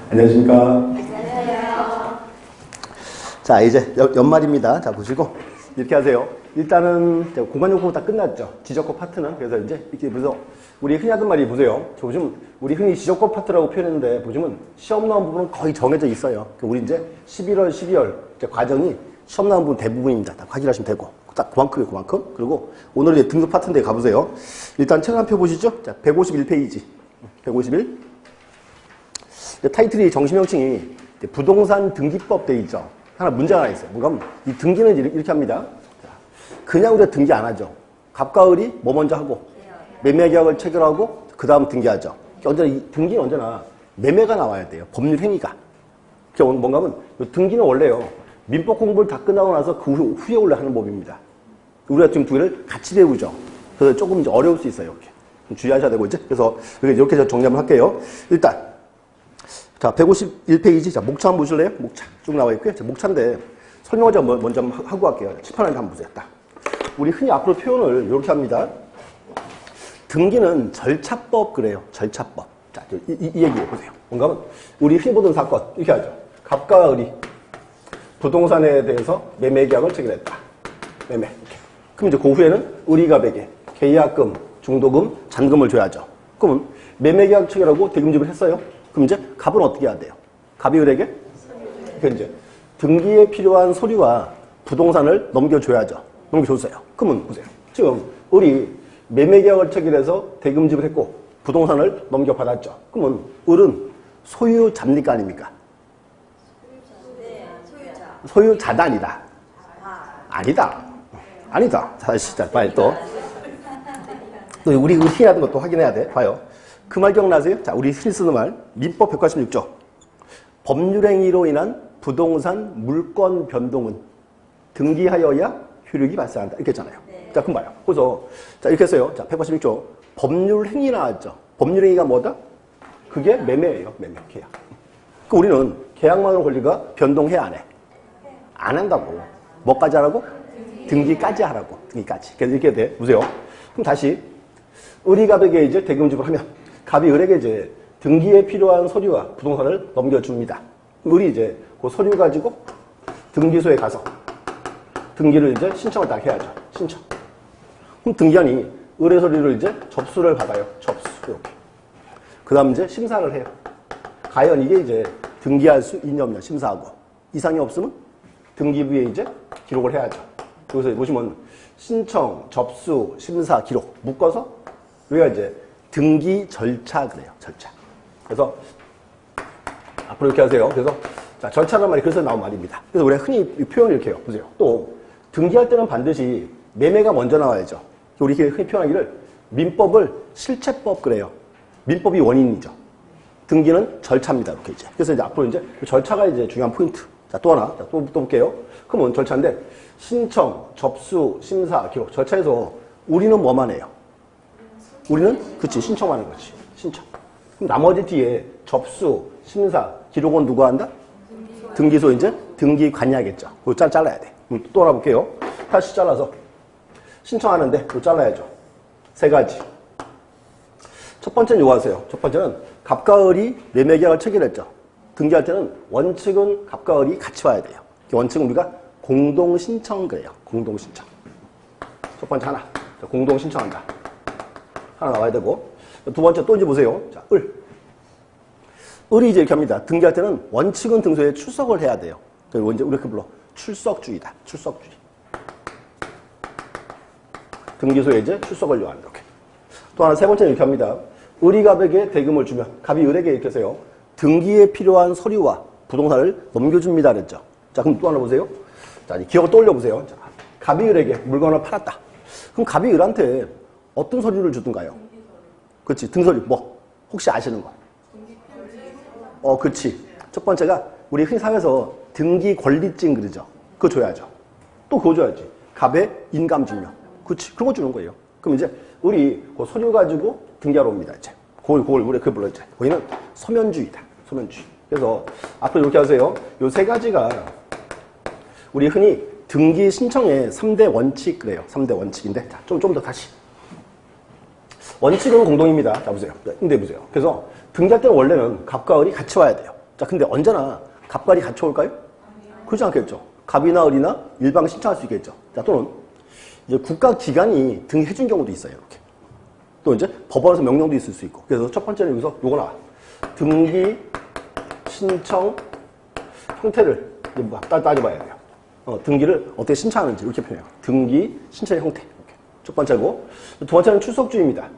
안녕하십니까. 안녕하세요. 자, 이제 연말입니다. 자, 보시고 이렇게 하세요. 일단은 공간요법 다 끝났죠. 지적법 파트는. 그래서 이제 이렇게 보세요. 우리 흔히 하던 말이 보세요. 저 보시면 우리 흔히 지적법 파트라고 표현했는데 보시면 시험 나온 부분은 거의 정해져 있어요. 우리 이제 11월, 12월 이제 과정이 시험 나온 부분 대부분입니다. 다 확인하시면 되고. 딱 그만큼이에요, 그만큼. 그리고 오늘은 이제 등급 파트인데 가보세요. 일단 책 한 표 보시죠. 자, 151페이지. 151. 타이틀이 정신명칭이 부동산 등기법 돼 있죠. 하나 문제가 하나 있어요. 뭔가 하면 이 등기는 이렇게 합니다. 그냥 우리가 등기 안 하죠. 갑과 을이 뭐 먼저 하고 매매계약을 체결하고 그 다음 등기하죠. 언제나 이 등기는 언제나 매매가 나와야 돼요. 법률 행위가. 뭔가 하면 등기는 원래요. 민법 공부를 다 끝나고 나서 그 후에 원래 하는 법입니다. 우리가 지금 두 개를 같이 배우죠. 그래서 조금 이제 어려울 수 있어요. 이렇게. 주의하셔야 되고 이제. 그래서 이렇게 정리 한번 할게요. 일단 자, 151페이지. 자, 목차 한번 보실래요? 목차 쭉 나와 있고요. 자, 목차인데 설명을 먼저 한번 하고 갈게요. 칠판을 한번 보세요. 딱. 우리 흔히 앞으로 표현을 이렇게 합니다. 등기는 절차법 그래요. 절차법. 자, 이 얘기해 보세요. 뭔가 하면 우리 흔히 보던 사건 이렇게 하죠. 갑과 을이 부동산에 대해서 매매 계약을 체결했다. 매매. 이렇게. 그럼 이제 그 후에는 을이 갑에게 계약금, 중도금, 잔금을 줘야죠. 그러면 매매 계약 체결하고 대금집을 했어요. 그럼 이제 갑은 어떻게 해야 돼요? 갑이 을에게? 그러니까 이제 등기에 필요한 서류와 부동산을 넘겨줘야죠. 넘겨줬어요. 그러면 보세요. 지금 을이 매매계약을 체결해서 대금집을 했고 부동산을 넘겨받았죠. 그러면 을은 소유자입니까 아닙니까? 소유자다 아니다. 아니다. 아니다. 다시 자, 빨리 또 우리 흔히 하는 것도 확인해야 돼. 봐요. 그 말 기억나세요? 자, 우리 흔히 쓰는 말 민법 186조. 법률행위로 인한 부동산 물권 변동은 등기하여야 효력이 발생한다. 이렇게 했잖아요. 네. 자, 그럼 봐요. 그래서 자, 이렇게 했어요. 자, 186조. 법률행위 나왔죠. 법률행위가 뭐다? 그게 매매예요. 매매, 계약. 그 우리는 계약만으로 권리가 변동해 안 해? 안 한다고. 뭐까지 하라고? 등기까지 하라고. 등기까지. 그래서 이렇게 돼. 보세요. 그럼 다시 을이 갑에게 이제 대금집을 하면 갑이 을에게 이제 등기에 필요한 서류와 부동산을 넘겨줍니다. 을이 이제 그 서류 가지고 등기소에 가서 등기를 이제 신청을 딱 해야죠. 신청. 그럼 등기한이 을의 서류를 이제 접수를 받아요. 접수. 이렇게. 그 다음 이제 심사를 해요. 과연 이게 이제 등기할 수 있냐 없냐 심사하고. 이상이 없으면 등기부에 이제 기록을 해야죠. 여기서 보시면 신청, 접수, 심사, 기록 묶어서 우리가 이제 등기 절차 그래요. 절차. 그래서 앞으로 이렇게 하세요. 그래서 자, 절차란 말이 그래서 나온 말입니다. 그래서 우리가 흔히 이 표현을 이렇게 해요. 보세요. 또 등기할 때는 반드시 매매가 먼저 나와야죠. 우리 이렇게 흔히 표현하기를 민법을 실체법 그래요. 민법이 원인이죠. 등기는 절차입니다. 이렇게 이제. 그래서 이제 앞으로 이제 그 절차가 이제 중요한 포인트. 자, 또 하나. 자, 또 볼게요. 그러면 절차인데 신청, 접수, 심사, 기록. 절차에서 우리는 뭐만 해요? 우리는 그치 신청하는 거지. 신청. 그럼 나머지 뒤에 접수, 심사, 기록은 누가 한다? 등기소 이제 등기 관리하겠죠. 그거 잘라야 돼. 또 하나 볼게요. 다시 잘라서 신청하는데 그거 잘라야죠. 세 가지. 첫 번째는 요거 하세요. 첫 번째는 갑과 을이 매매계약을 체결했죠. 등기할 때는 원칙은 갑과 을이 같이 와야 돼요. 원칙은 우리가 공동신청 그래요. 공동신청. 첫 번째 하나. 공동신청한다. 하나 나와야 되고. 두 번째 또 이제 보세요. 자, 을. 을이 이제 이렇게 합니다. 등기할 때는 원칙은 등소에 출석을 해야 돼요. 그리고 이제 우리 이렇게 불러. 출석주의다. 출석주의. 등기소에 이제 출석을 요한다. 이렇게. 또 하나 세 번째는 이렇게 합니다. 을이 갑에게 대금을 주면 갑이 을에게 이렇게 해서요. 등기에 필요한 서류와 부동산을 넘겨줍니다. 그랬죠. 자, 그럼 또 하나 보세요. 자, 기억을 떠올려 보세요. 자, 갑이 을에게 물건을 팔았다. 그럼 갑이 을한테 어떤 서류를 주든가요? 그렇지. 등서류. 뭐? 혹시 아시는 거? 그렇지. 첫 번째가 우리 흔히 사회에서 등기 권리증 그러죠. 그거 줘야죠. 또 그거 줘야지. 갑의 인감증명. 그렇지. 그런 거 주는 거예요. 그럼 이제 우리 그 서류 가지고 등기하러 옵니다. 이제. 그걸 우리 그 불러 이제. 거기는 서면주의다. 서면주의. 그래서 앞으로 이렇게 하세요. 요 세 가지가 우리 흔히 등기 신청의 3대 원칙 그래요. 3대 원칙인데. 자, 좀 더 다시. 원칙은 공동입니다. 자, 보세요. 근데 보세요. 그래서 등기할 때는 원래는 갑과 을이 같이 와야 돼요. 자, 근데 언제나 갑과을이 같이 올까요? 그렇지 않겠죠. 갑이나 을이나 일방 신청할 수 있겠죠. 자, 또는 이제 국가기관이 등기해준 경우도 있어요. 이렇게. 또 이제 법원에서 명령도 있을 수 있고. 그래서 첫 번째는 여기서 요거 나와. 등기 신청 형태를 따져봐야 돼요. 등기를 어떻게 신청하는지 이렇게 표현해요. 등기 신청의 형태. 이렇게. 첫 번째고. 두 번째는 출석주의입니다.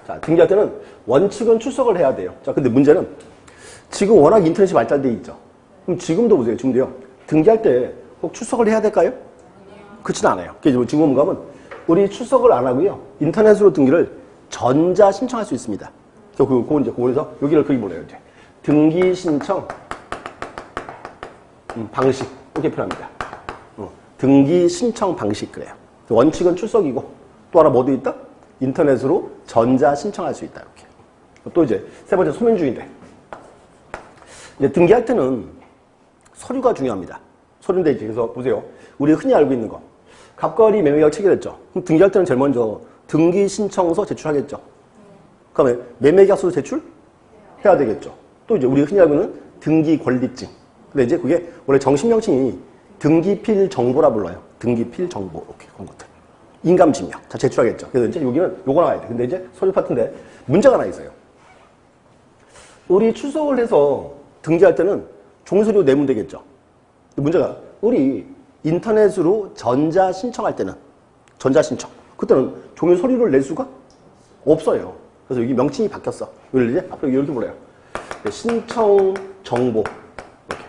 자, 등기할 때는 원칙은 출석을 해야 돼요. 자, 근데 문제는 지금 워낙 인터넷이 발달돼 있죠. 그럼 지금도 보세요. 지금도요. 등기할 때 꼭 출석을 해야 될까요? 그렇진 않아요. 지금 가면 우리 출석을 안 하고요. 인터넷으로 등기를 전자 신청할 수 있습니다. 그래서 여기를 그리 보내요. 이제 등기 신청 방식 이렇게 표현합니다. 등기 신청 방식 그래요. 원칙은 출석이고 또 하나 뭐도 있다? 인터넷으로 전자 신청할 수 있다. 이렇게. 또 이제 세 번째 소민주의인데 이제 등기할 때는 서류가 중요합니다. 서류인데 이제 그래서 보세요. 우리 흔히 알고 있는 거 갑과을이 매매계약 체결했죠. 그럼 등기할 때는 제일 먼저 등기 신청서 제출하겠죠. 그러면 매매계약서 제출해야 되겠죠. 또 이제 우리 흔히 알고 있는 등기 권리증. 근데 이제 그게 원래 정식 명칭이 등기필 정보라 불러요. 등기필 정보 이렇게 그런 것들. 인감증명 다 제출하겠죠. 그래서 이제 여기는 요거 나와야 돼. 근데 이제 서류 파트인데 문제가 하나 있어요. 우리 출석을 해서 등기할 때는 종이서류 내면 되겠죠. 문제가 우리 인터넷으로 전자 신청할 때는 전자 신청 그때는 종이 서류를 낼 수가 없어요. 그래서 여기 명칭이 바뀌었어. 이걸 이제 앞으로 이렇게 불러요. 신청 정보 이렇게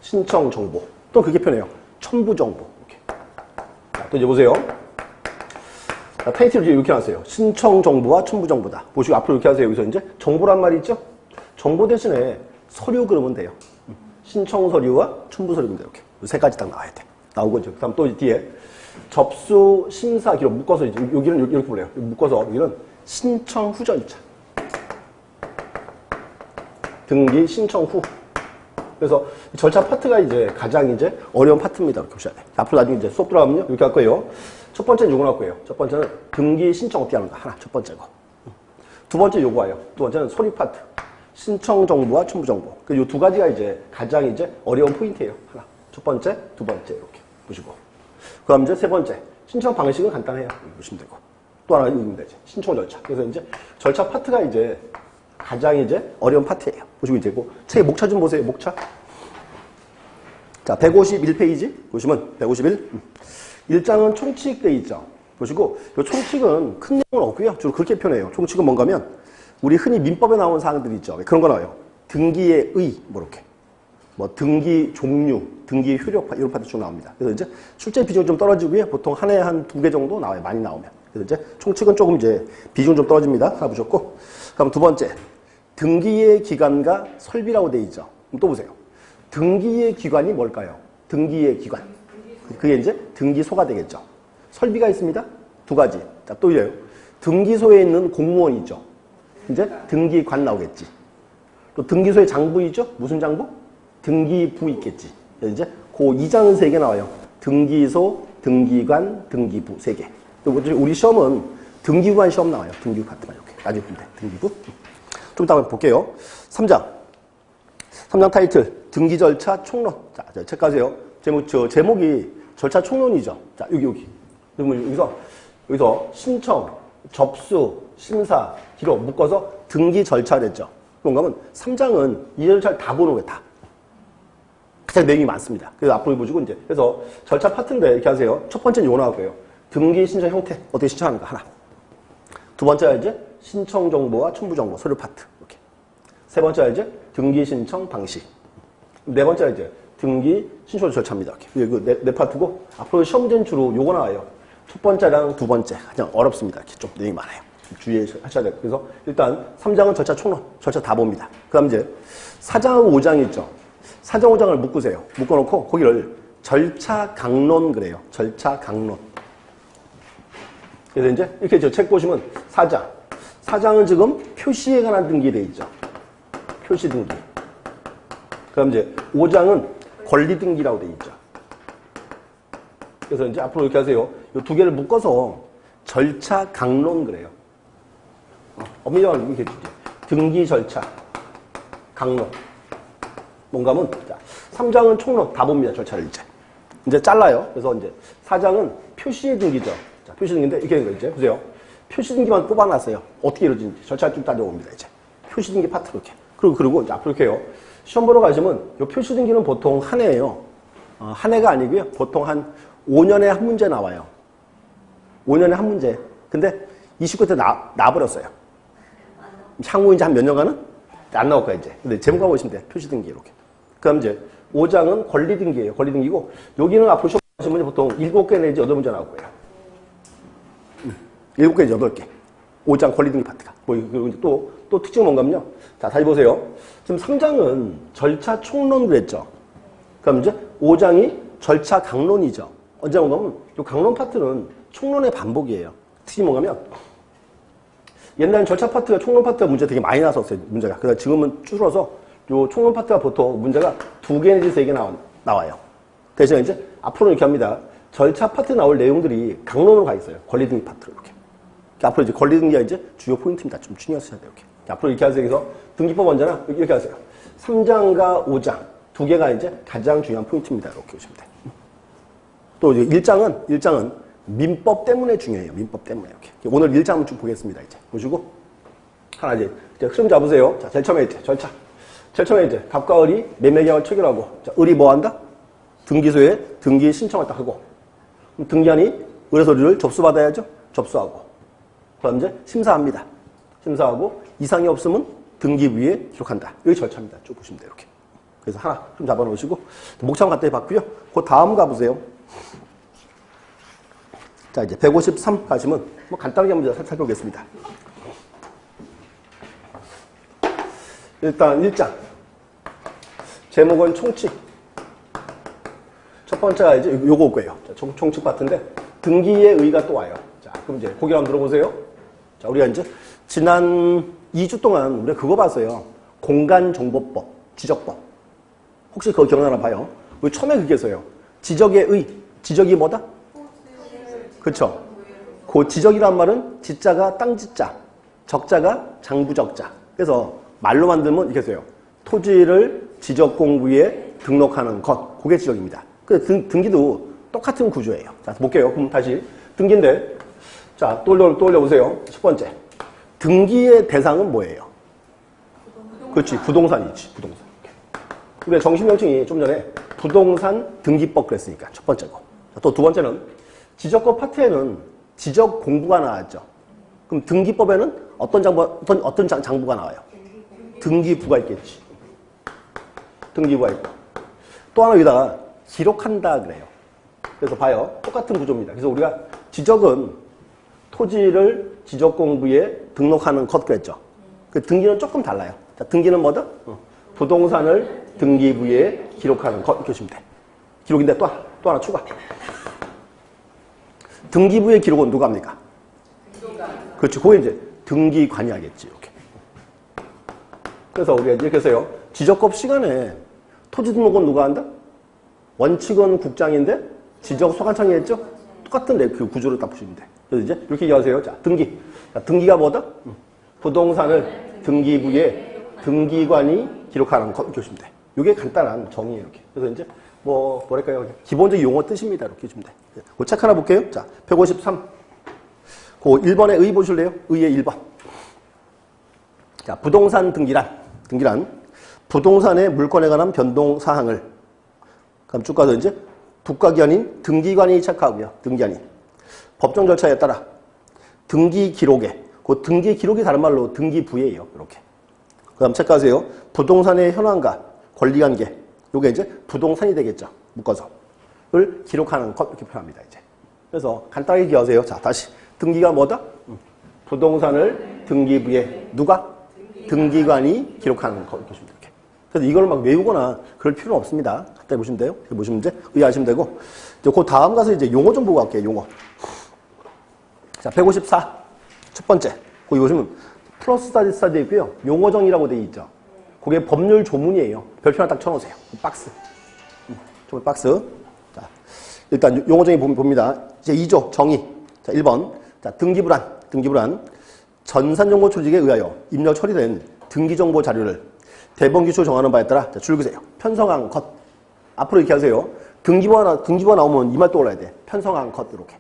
신청 정보 또 그렇게 표현해요. 첨부 정보 이렇게. 자, 또 이제 보세요. 자, 타이틀을 이렇게 하세요. 신청 정보와 첨부 정보다. 보시고 앞으로 이렇게 하세요. 여기서 이제 정보란 말이 있죠. 정보 대신에 서류 그러면 돼요. 신청 서류와 첨부 서류면 돼요. 이렇게 세 가지 딱 나와야 돼. 나오고 이제 그다음 또 뒤에 접수 심사 기록 묶어서 이제 여기는 이렇게 불러요. 묶어서 여기는 신청 후 절차. 등기 신청 후. 그래서 절차 파트가 이제 가장 이제 어려운 파트입니다. 이렇게 보셔야 돼. 앞으로 나중에 이제 수업 들어가면요. 이렇게 할 거예요. 첫 번째는 요거 나올 거예요. 첫 번째는 등기 신청 어떻게 하는가. 하나, 첫 번째 거. 두 번째 요거 와요. 두 번째는 서류 파트. 신청 정보와 첨부 정보. 이 두 가지가 이제 가장 이제 어려운 포인트예요. 하나. 첫 번째, 두 번째 이렇게 보시고. 그다음 이제 세 번째. 신청 방식은 간단해요. 보시면 되고. 또 하나 읽으면 되지. 신청 절차. 그래서 이제 절차 파트가 이제 가장 이제 어려운 파트예요. 보시고 이제 뭐 책의 목차 좀 보세요. 목차. 자, 151페이지 보시면 151. 1장은 총칙 돼 있죠. 보시고 이 총칙은 큰 내용은 없고요. 주로 그렇게 표현해요. 총칙은 뭔가면 우리 흔히 민법에 나오는 사항들이 있죠. 그런 거 나와요. 등기의 의, 뭐 이렇게. 뭐 등기 종류, 등기 효력화 이런 파트 쭉 나옵니다. 그래서 이제 출제 비중이 좀 떨어지고요. 보통 한 해에 한 2개 정도 나와요. 많이 나오면. 그래서 이제 총칙은 조금 이제 비중 좀 떨어집니다. 하나 보셨고. 그럼 두 번째. 등기의 기관과 설비라고 돼 있죠. 그럼 또 보세요. 등기의 기관이 뭘까요? 등기의 기관. 그게 이제 등기소가 되겠죠. 설비가 있습니다. 두 가지. 자, 또 이래요. 등기소에 있는 공무원이 있죠. 이제 등기관 나오겠지. 또 등기소의 장부 있죠? 무슨 장부? 등기부 있겠지. 이제 그 2장은 3개 나와요. 등기소, 등기관, 등기부 3개. 우리 시험은 등기관 시험 나와요. 등기부 파트만 이렇게. 나중에 보면 돼. 등기부. 좀 이따 볼게요. 3장. 3장 타이틀. 등기 절차 총론. 자, 체크하세요. 제목이 절차 총론이죠. 자, 여기. 그러면 여기서 신청, 접수, 심사, 기록 묶어서 등기 절차 됐죠. 그런가 하면 3장은 이 절차를 다 보는 거예요. 다. 가장 내용이 많습니다. 그래서 앞으로 보시고 이제 그래서 절차 파트인데 이렇게 하세요. 첫 번째는 요거 나올 거예요. 등기 신청 형태 어떻게 신청하는가 하나. 두 번째가 이제 신청 정보와 첨부 정보 서류 파트 이렇게. 세 번째가 이제 등기 신청 방식. 네 번째가 이제 등기 신청 절차입니다. 이렇게. 이거 네 파트고 앞으로 시험 문제는 주로 요거 나와요. 첫 번째랑 두 번째 가장 어렵습니다. 이렇게 좀 내용이 많아요. 주의하셔야 돼요. 그래서 일단 3장은 절차 총론, 절차 다 봅니다. 그 다음 이제 4장하고 5장이 있죠. 4장, 5장을 묶으세요. 묶어놓고 거기를 절차 강론 그래요. 절차 강론. 그래서 이제 이렇게 저 책 보시면 4장. 4장은 지금 표시에 관한 등기에 돼 있죠. 표시 등기. 그다음 이제 5장은 권리 등기라고 돼 있죠. 그래서 이제 앞으로 이렇게 하세요. 이 두 개를 묶어서 절차 강론 그래요. 엄밀히 말하면 이렇게 등기 절차 강론. 뭔가 하면, 자, 3장은 총론 다 봅니다, 절차를 이제 잘라요. 그래서 이제 4장은 표시 등기죠. 자, 표시 등기인데 이렇게 된 거 이제 보세요. 표시 등기만 뽑아놨어요. 어떻게 이루어지는지 절차를 좀 따져봅니다, 이제. 표시 등기 파트 이렇게. 그리고 이제 앞으로 이렇게 해요. 시험 보러 가시면 이 표시 등기는 보통 한 해예요. 한 해가 아니고요. 보통 한 5년에 한 문제 나와요. 5년에 한 문제. 근데 29때 나버렸어요. 향후 이제 한 몇 년간은 안 나올 거야, 이제. 근데 제목만 보시면 돼. 표시 등기 이렇게. 그럼 이제 5장은 권리 등기예요. 권리 등기고 여기는 앞으로 시험 보시면 보통 7개 내지 8문제 나올 거예요. 7개 내지 8개. 5장 권리 등기 파트가. 뭐 그리고 이제 또 특징은 뭔가면요. 자, 다시 보세요. 지금 3장은 절차 총론 그랬죠. 그럼 이제 5장이 절차 강론이죠. 언제 뭔가면 이 강론 파트는 총론의 반복이에요. 특징이 뭔가면 옛날엔 절차 파트가 총론 파트가 문제 되게 많이 나왔었어요. 문제가. 그래서 지금은 줄어서 요 총론 파트가 보통 문제가 2개 내지 3개 나와요. 대신에 이제 앞으로는 이렇게 합니다. 절차 파트 나올 내용들이 강론으로 가 있어요. 권리 등기 파트로 이렇게. 앞으로 이제 권리 등기가 이제 주요 포인트입니다. 좀 신경 써야 돼요. 이렇게. 앞으로 이렇게 하세요. 그래서 등기법 원자는 이렇게 하세요. 3장과 5장 두 개가 이제 가장 중요한 포인트입니다. 이렇게 보시면 돼요. 또 이제 1장은 민법 때문에 중요해요. 민법 때문에 이렇게. 오늘 1장 한번 쭉 보겠습니다. 이제 보시고 하나 이제 흐름 잡으세요. 자, 제일 처음에 이제 절차. 제일 처음에 이제 갑과 을이 매매계약을 체결하고, 자, 을이 뭐 한다? 등기소에 등기 신청을 딱 하고, 등기한이 의뢰 서류를 접수받아야죠. 접수하고, 그럼 이제 심사합니다. 심사하고 이상이 없으면 등기부에 기록한다. 여기 절차입니다. 쭉 보시면 돼요. 이렇게. 그래서 하나 좀 잡아놓으시고 목차만 갖다 해봤고요. 그 다음 가보세요. 자, 이제 153 가시면 뭐 간단하게 한번 살펴보겠습니다. 일단 1장 제목은 총칙. 첫 번째가 이제 요거 올 거예요. 자, 총칙 파트인데 등기의 의의가 또 와요. 자, 그럼 이제 고개 한번 들어보세요. 자, 우리가 이제 지난 2주 동안 우리가 그거 봤어요. 공간정보법, 지적법. 혹시 그거 기억나나 봐요. 우리 처음에 그게 있어요. 지적의 의. 지적이 뭐다? 그렇죠. 그 지적이란 말은 지자가 땅지자, 적자가 장부적자. 그래서 말로 만들면 이렇게 써요. 토지를 지적공부에 등록하는 것. 그게 지적입니다. 그래서 등기도 똑같은 구조예요. 자, 볼게요. 그럼 다시 등기인데, 자, 또 올려보세요. 첫 번째. 등기의 대상은 뭐예요? 그렇지, 부동산이지, 부동산. 우리가 정식 명칭이 좀 전에 부동산 등기법 그랬으니까, 첫 번째고. 또 두 번째는 지적법 파트에는 지적 공부가 나왔죠. 그럼 등기법에는 어떤 장부가 나와요? 등기부가 있겠지. 등기부가 있고. 또 하나 여기다가 기록한다 그래요. 그래서 봐요. 똑같은 구조입니다. 그래서 우리가 지적은 토지를 지적공부에 등록하는 것 그랬죠. 그 등기는 조금 달라요. 자, 등기는 뭐다? 부동산을 등기부에 기록하는 것 이렇게 보시면 돼. 기록인데 또 하나 추가. 등기부의 기록은 누가 합니까? 그렇죠. 그게 이제 등기관이 하겠지. 이렇게. 그래서 우리가 이렇게 해서요. 지적법 시간에 토지 등록은 누가 한다? 원칙은 국장인데 지적 소관청이 했죠? 똑같은 그 구조를 딱 보시면 돼. 그래서 이제 이렇게 얘기하세요. 자, 등기. 자, 등기가 뭐다? 부동산을 등기부에 등기관이 기록하는 것 이렇게 보시면 돼. 이게 간단한 정의예요. 이렇게. 그래서 이제 뭐랄까요? 기본적인 용어 뜻입니다. 이렇게 보시면 돼. 그 책 하나 볼게요. 자, 153. 그 1번에 의 보실래요? 의의 1번. 자, 부동산 등기란 부동산의 물건에 관한 변동 사항을 그럼 쭉 가서 이제 국가기관인 등기관이 체크하고요. 등기관이. 법정 절차에 따라 등기 기록에, 그 등기 기록이 다른 말로 등기부예요. 이렇게. 그 다음 체크하세요. 부동산의 현황과 권리관계. 요게 이제 부동산이 되겠죠. 묶어서.를 기록하는 것 이렇게 표현합니다. 이제. 그래서 간단하게 기억하세요. 자, 다시. 등기가 뭐다? 부동산을 등기부에 누가? 등기관이 기록하는 것 이렇게 보시면 돼요. 그래서 이걸 막 외우거나 그럴 필요는 없습니다. 간단히 보시면 돼요. 보시면 이제 의아하시면 되고. 그 다음 가서 이제 용어 좀 보고 갈게요. 용어. 자, 154. 첫 번째. 거기 보시면 플러스 스타디 있고요. 용어 정의라고 되어 있죠. 그게 법률 조문이에요. 별표 하나 딱 쳐놓으세요. 박스. 박스. 자, 일단 용어 정의 봅니다. 이제 2조 정의. 자, 1번. 자, 등기부란 전산정보 조직에 의하여 입력 처리된 등기정보 자료를 대본규칙을 정하는 바에 따라 자, 줄 그세요. 편성한 것. 앞으로 이렇게 하세요. 등기부가 나오면 이 말 떠올라야 돼. 편성한 것 이렇게.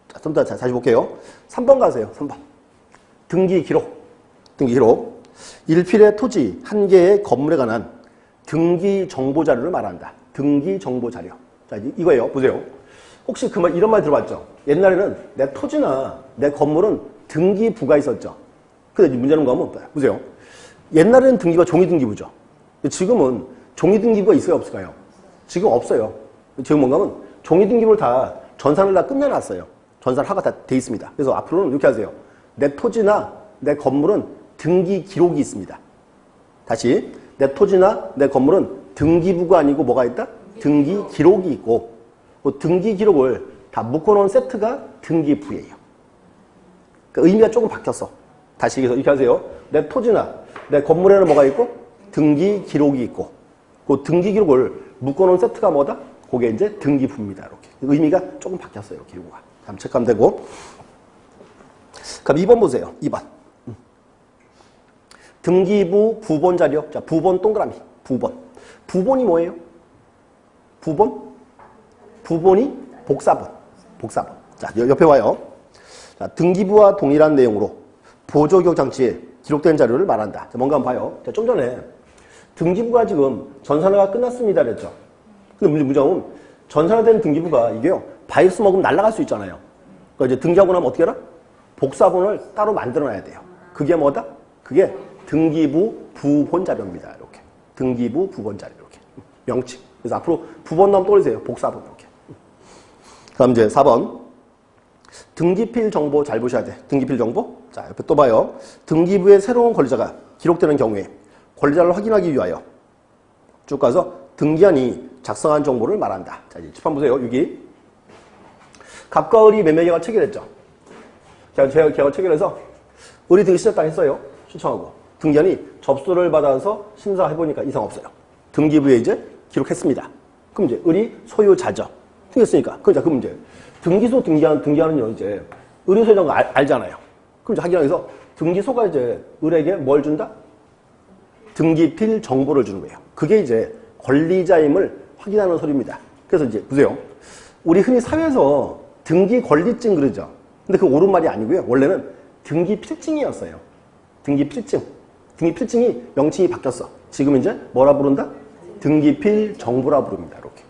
자, 좀 더 다시 볼게요. 3번 가세요. 3번. 등기 기록. 등기 기록. 일필의 토지 한 개의 건물에 관한 등기 정보 자료를 말한다. 등기 정보 자료. 자, 이거예요. 보세요. 혹시 그 말, 이런 말 들어봤죠? 옛날에는 내 토지나 내 건물은 등기부가 있었죠. 근데 문제는 뭐냐면, 보세요. 옛날에는 등기부가 종이등기부죠. 지금은 종이등기부가 있어요, 없을까요? 지금 없어요. 지금 뭔가 하면 종이등기부를 다 전산을 다 끝내놨어요. 전산화가 다 돼 있습니다. 그래서 앞으로는 이렇게 하세요. 내 토지나 내 건물은 등기 기록이 있습니다. 다시, 내 토지나 내 건물은 등기부가 아니고 뭐가 있다? 등기 기록이 있고, 그 등기 기록을 다 묶어놓은 세트가 등기부예요. 그러니까 의미가 조금 바뀌었어. 다시 이렇게 하세요. 내 토지나 내 건물에는 뭐가 있고? 등기 기록이 있고, 그 등기 기록을 묶어놓은 세트가 뭐다? 그게 이제 등기부입니다. 이렇게. 의미가 조금 바뀌었어요. 이렇게 요거가. 다음 체크하면 되고. 그럼 2번 보세요. 2번. 등기부 부본 자료. 자, 부본 동그라미. 부본. 부본이 뭐예요? 부본? 부본이 복사본. 복사본. 자, 옆에 와요. 자, 등기부와 동일한 내용으로 보조기록 장치에 기록된 자료를 말한다. 자, 뭔가 한번 봐요. 자, 좀 전에 등기부가 지금 전산화가 끝났습니다. 그랬죠. 근데 문제는 전산화된 등기부가 이게요. 바이러스 먹으면 날아갈 수 있잖아요. 그러니까 이제 등기하고 나면 어떻게 해라? 복사본을 따로 만들어놔야 돼요. 그게 뭐다? 그게 등기부 부본 자료입니다. 이렇게. 등기부 부본 자료. 이렇게. 명칭. 그래서 앞으로 부본 나오면 떠올리세요. 복사본. 이렇게. 그 다음 이제 4번. 등기필 정보 잘 보셔야 돼. 등기필 정보. 자, 옆에 또 봐요. 등기부의 새로운 권리자가 기록되는 경우에 권리자를 확인하기 위하여 쭉 가서 등기한이 작성한 정보를 말한다. 자, 이제 칠판 보세요. 6이. 갑과 을이 매매 계약을 체결했죠. 계약을 체결해서 을이 등기 시작다 했어요. 신청하고. 등기한이 접수를 받아서 심사해보니까 이상 없어요. 등기부에 이제 기록했습니다. 그럼 이제 을이 소유자죠. 등기했으니까. 그럼 문제. 등기소 등기하는요, 이제 을이 소유자인 거 알잖아요. 그럼 이제 확인하기 위해서 등기소가 이제 을에게 뭘 준다? 등기필 정보를 주는 거예요. 그게 이제 권리자임을 확인하는 소리입니다. 그래서 이제 보세요. 우리 흔히 사회에서 등기 권리증 그러죠. 근데 그 옳은 말이 아니고요. 원래는 등기필증이었어요. 등기필증. 등기필증이 명칭이 바뀌었어. 지금 이제 뭐라 부른다? 등기필 정보라 부릅니다. 이렇게.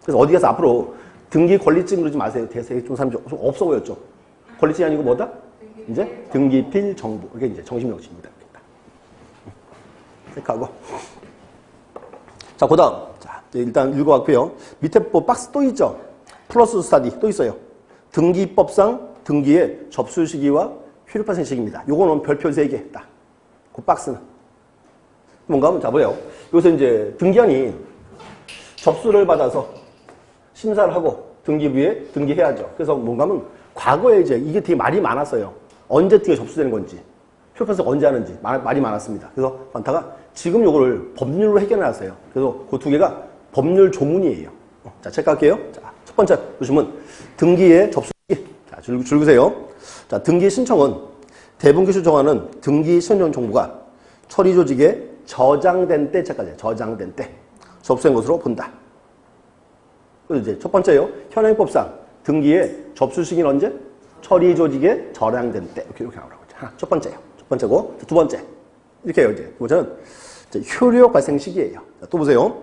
그래서 어디 가서 앞으로 등기 권리증 그러지 마세요. 대세에 좀 사람이 좀 없어 보였죠. 권리증이 아니고 뭐다? 이제 등기필 정보. 이게 이제 정식 명칭입니다. 체크하고. 자, 그 다음. 자, 일단 읽어봤고요. 밑에 뭐 박스 또 있죠? 플러스 스타디 또 있어요. 등기법상 등기의 접수 시기와 효력 발생 시기입니다. 요거는 별표 3개 딱. 그 박스는. 뭔가 하면 잡아요. 여기서 이제 등기한이 접수를 받아서 심사를 하고 등기부에 등기해야죠. 그래서 뭔가 하면 과거에 이제 이게 되게 말이 많았어요. 언제 등기가 접수되는 건지, 효력 발생 언제 하는지 말이 많았습니다. 그래서 많다가 지금 요거를 법률로 해결해놨어요. 그래서 그 2개가 법률 조문이에요. 자, 체크할게요. 자, 첫 번째 보시면 등기의 접수 시기. 자, 줄 그세요. 자, 등기 신청은 대분기수 정하는 등기 신청 정보가 처리 조직에 저장된 때, 체크하세요. 저장된 때 접수된 것으로 본다. 그래서 이제 첫 번째요. 현행법상 등기의 접수 시기는 언제? 처리 조직에 저장된 때. 이렇게 나오라고 했죠. 하나, 첫 번째요. 첫 번째고, 두 번째. 이렇게 해요, 이제. 두 번째는 효력 발생 시기예요. 자, 또 보세요.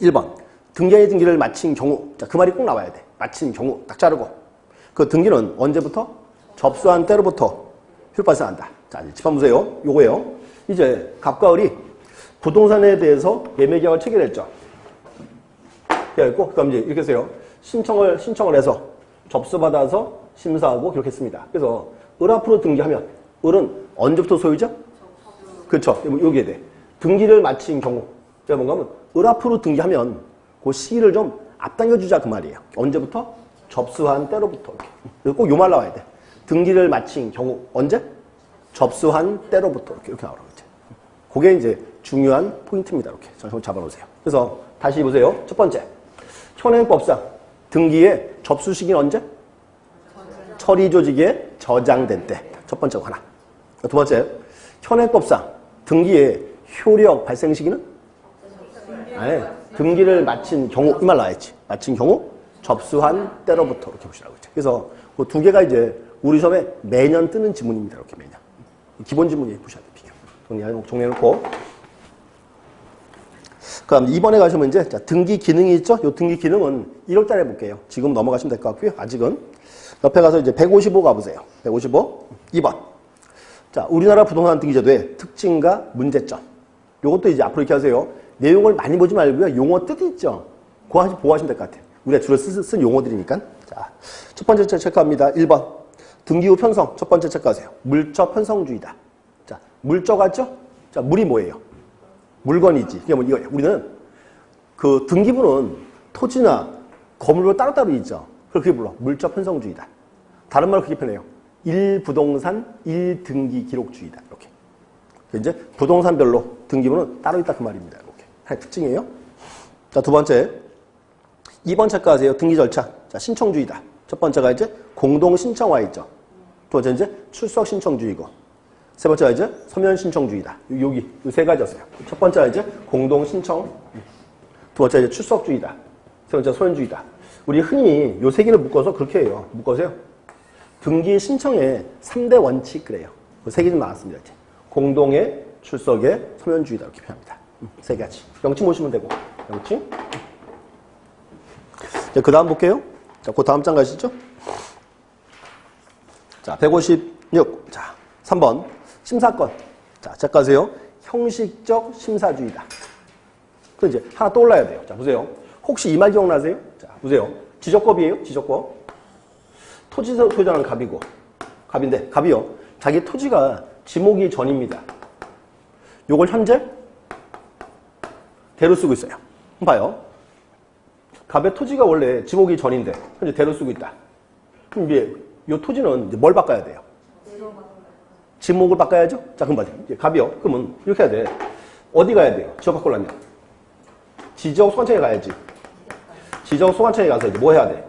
1번. 등기한이 등기를 마친 경우. 자, 그 말이 꼭 나와야 돼. 마친 경우. 딱 자르고. 그 등기는 언제부터? 접수한 때로부터 효력 발생한다. 자, 이제 칠판 보세요. 요거예요. 이제 갑과 을이 부동산에 대해서 매매 계약을 체결했죠. 그래갖고, 그럼 이제 이렇게 해서요. 신청을 해서 접수받아서 심사하고 기록했습니다. 그래서 을 앞으로 등기하면 을은 언제부터 소유자? 그렇죠. 여기에 돼. 등기를 마친 경우. 제가 뭔가 하면 을 앞으로 등기하면 그 시기를 좀 앞당겨주자 그 말이에요. 언제부터? 접수한 때로부터. 이렇게. 꼭 요 말 나와야 돼. 등기를 마친 경우. 언제? 접수한 때로부터. 이렇게 나오라고 했죠. 그게 이제 중요한 포인트입니다. 이렇게. 좀 잡아놓으세요. 그래서 다시 보세요. 첫 번째. 현행법상 등기의 접수 시기는 언제? 처리 조직에 저장된 때. 첫 번째가 하나. 두 번째. 현행법상 등기의 효력 발생 시기는? 아니, 등기를 마친 경우, 이 말 나와있지. 마친 경우, 접수한 때로부터. 이렇게 보시라고 했죠. 그래서 그 두 개가 이제 우리 시험에 매년 뜨는 지문입니다. 이렇게 매년. 기본 지문이 보셔야 돼요. 비교. 정리해놓고. 그럼 2번에 가시면 이제, 자, 등기 기능이 있죠? 이 등기 기능은 1월 달에 볼게요. 지금 넘어가시면 될 것 같고요. 아직은. 옆에 가서 이제 155 가보세요. 155. 2번. 자, 우리나라 부동산 등기제도의 특징과 문제점. 요것도 이제 앞으로 이렇게 하세요. 내용을 많이 보지 말고요. 용어 뜻 있죠? 그거 보호하시면 될 것 같아요. 우리가 주로 쓴 용어들이니까. 자, 첫 번째 체크합니다. 1번. 등기 후 편성. 첫 번째 체크하세요. 물적 편성주의다. 자, 물적 같죠? 자, 물이 뭐예요? 물건이지. 그게 뭐 이거예요. 우리는 그 등기부는 토지나 건물로 따로따로 있죠. 그렇게 불러. 물적 편성주의다. 다른 말로 그렇게 표현해요. 1부동산 1등기 기록주의다. 이렇게. 이제 부동산별로 등기부는 따로 있다 그 말입니다. 이렇게. 하나의 특징이에요. 자, 두 번째. 2번 체크하세요. 등기 절차. 자, 신청주의다. 첫 번째가 이제 공동 신청화 있죠. 두 번째 이제 출석 신청주의고. 세 번째가 이제 서면 신청주의다. 여기 이 세 가지였어요. 첫 번째가 이제 공동 신청. 두 번째가 이제 출석주의다. 세 번째가 서면주의다. 우리 흔히 요 세 개를 묶어서 그렇게 해요. 묶어서요. 등기 신청의 3대 원칙 그래요. 그 세 개 좀 나왔습니다. 이제. 공동의, 출석의, 서면주의다 이렇게 표현합니다. 세 가지. 명칭 보시면 되고. 명칭. 자, 그 다음 볼게요. 자, 그 다음 장 가시죠. 자, 156. 자, 3번. 심사권. 자, 체크하세요. 형식적 심사주의다. 그 이제 하나 떠올라야 돼요. 자, 보세요. 혹시 이 말 기억나세요? 자, 보세요. 지적법이에요. 지적법. 토지 소유자는 갑이고, 갑인데, 갑이요. 자기 토지가 지목이 전입니다. 요걸 현재 대로 쓰고 있어요. 한번 봐요. 갑의 토지가 원래 지목이 전인데, 현재 대로 쓰고 있다. 그럼 이제 요 토지는 이제 뭘 바꿔야 돼요? 지목을 바꿔야죠? 자, 그럼 봐요. 이제 갑이요. 그러면 이렇게 해야 돼. 어디 가야 돼요? 지적 바꾸려면. 지적 소관청에 가야지. 지적 소관청에 가서 이제 뭐 해야 돼?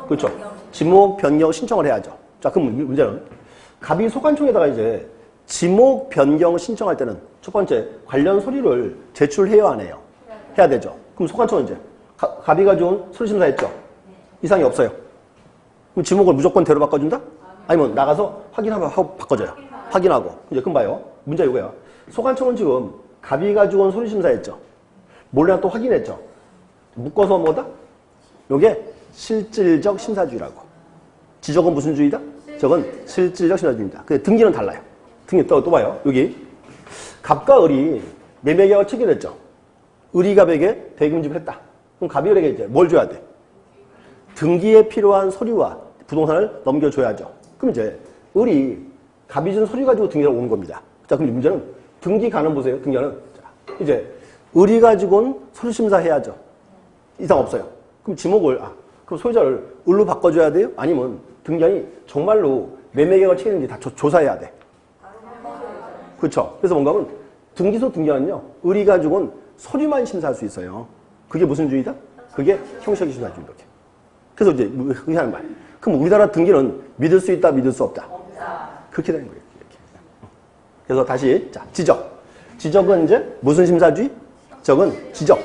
그렇죠. 지목 변경 신청을 해야죠. 자, 그럼 문제는 갑이 소관청에다가 이제 지목 변경 신청할 때는 첫 번째 관련 서류를 제출해야 안 해요? 해야 되죠. 그럼 소관청은 이제 갑이 가져온 서류심사 했죠? 이상이 없어요. 그럼 지목을 무조건 대로 바꿔준다? 아니면 나가서 확인하고 바꿔줘요. 확인하고. 이제 그럼 봐요. 문제 이거야. 소관청은 지금 갑이 가져온 서류심사 했죠? 몰래 또 확인했죠? 묶어서 뭐다? 요게 실질적 심사주의라고. 지적은 무슨 주의다? 저건 실질적 심사주의입니다. 근데 등기는 달라요. 등기 또 봐요. 여기 갑과 을이 매매계약을 체결했죠. 을이 갑에게 대금집을 했다. 그럼 갑이 을에게 이제 뭘 줘야 돼? 등기에 필요한 서류와 부동산을 넘겨줘야죠. 그럼 이제 을이 갑이 준 서류 가지고 등기를 오는 겁니다. 자, 그럼 문제는 등기가는 보세요. 등기가는 자, 이제 을이 가지고 온 서류 심사해야죠. 이상 없어요. 그럼 지목을 그럼 소유자를 을로 바꿔줘야 돼요? 아니면 등기관이 정말로 매매계약을 체결했는지 다 조사해야 돼. 그렇죠. 그래서 뭔가 하면 등기소 등기관은요. 을이 가지고 온 서류만 심사할 수 있어요. 그게 무슨 주의다? 그게 형식적 심사주의 이렇게. 그래서 이제 그렇게 하는 말. 그럼 우리나라 등기는 믿을 수 있다, 믿을 수 없다. 그렇게 되는 거예요. 이렇게. 그래서 다시 자 지적. 지적은 이제 무슨 심사주의? 지적은 지적.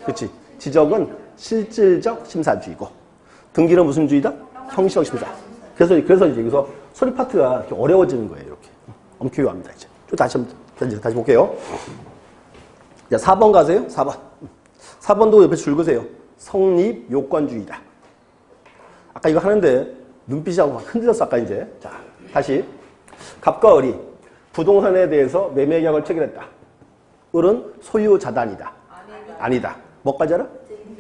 그렇지. 지적은 실질적 심사주의고 등기는 무슨 주의다? 형식적 심사. 그래서 이제 여기서 서류 파트가 이렇게 어려워지는 거예요. 이렇게 엄격합니다. 이제 좀 다시 볼게요. 자, 4번 가세요. 4번. 4번도 옆에 줄 그세요. 성립 요건주의다. 아까 이거 하는데 눈빛이 막 흔들렸어. 아까 이제. 자, 다시 갑과 을이 부동산에 대해서 매매계약을 체결했다. 을은 소유자단이다. 아니다. 뭐까지 알아?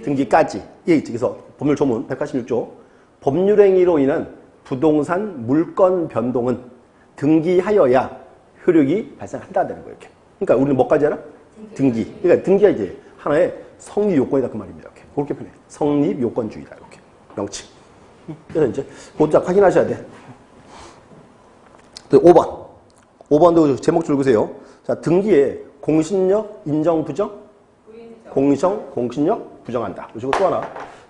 등기까지. 예, 그래서 법률 조문 186조. 법률행위로 인한 부동산 물건 변동은 등기하여야 효력이 발생한다 되는 거예요. 이렇게. 그러니까 우리는 뭐까지 알아? 등기. 그러니까 등기가 이제 하나의 성립 요건이다 그 말입니다. 이렇게. 그렇게 표현해. 성립 요건주의다. 이렇게. 명칭. 그래서 이제 그것도 확인하셔야 돼. 또 5번. 5번도 제목 줄 그세요. 자, 등기에 공신력 인정 부정? 공신력 부정한다. 그리고 또 하나.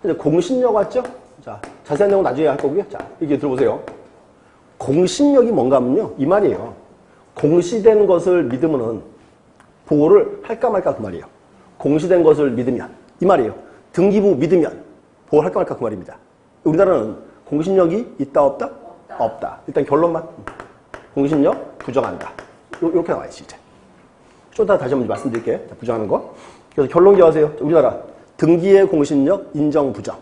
이제 공신력 왔죠? 자, 자세한 내용 나중에 할 거고요. 자, 이게 들어보세요. 공신력이 뭔가 하면요. 이 말이에요. 공시된 것을 믿으면은 보호를 할까 말까 그 말이에요. 공시된 것을 믿으면 이 말이에요. 등기부 믿으면 보호할까 말까 그 말입니다. 우리나라는 공신력이 있다 없다? 없다. 일단 결론만 공신력 부정한다. 이렇게 나와야지 이제. 좀 이따 다시 한번 말씀드릴게요. 부정하는 거. 그래서 결론 기억하세요. 우리나라 등기의 공신력 인정 부정.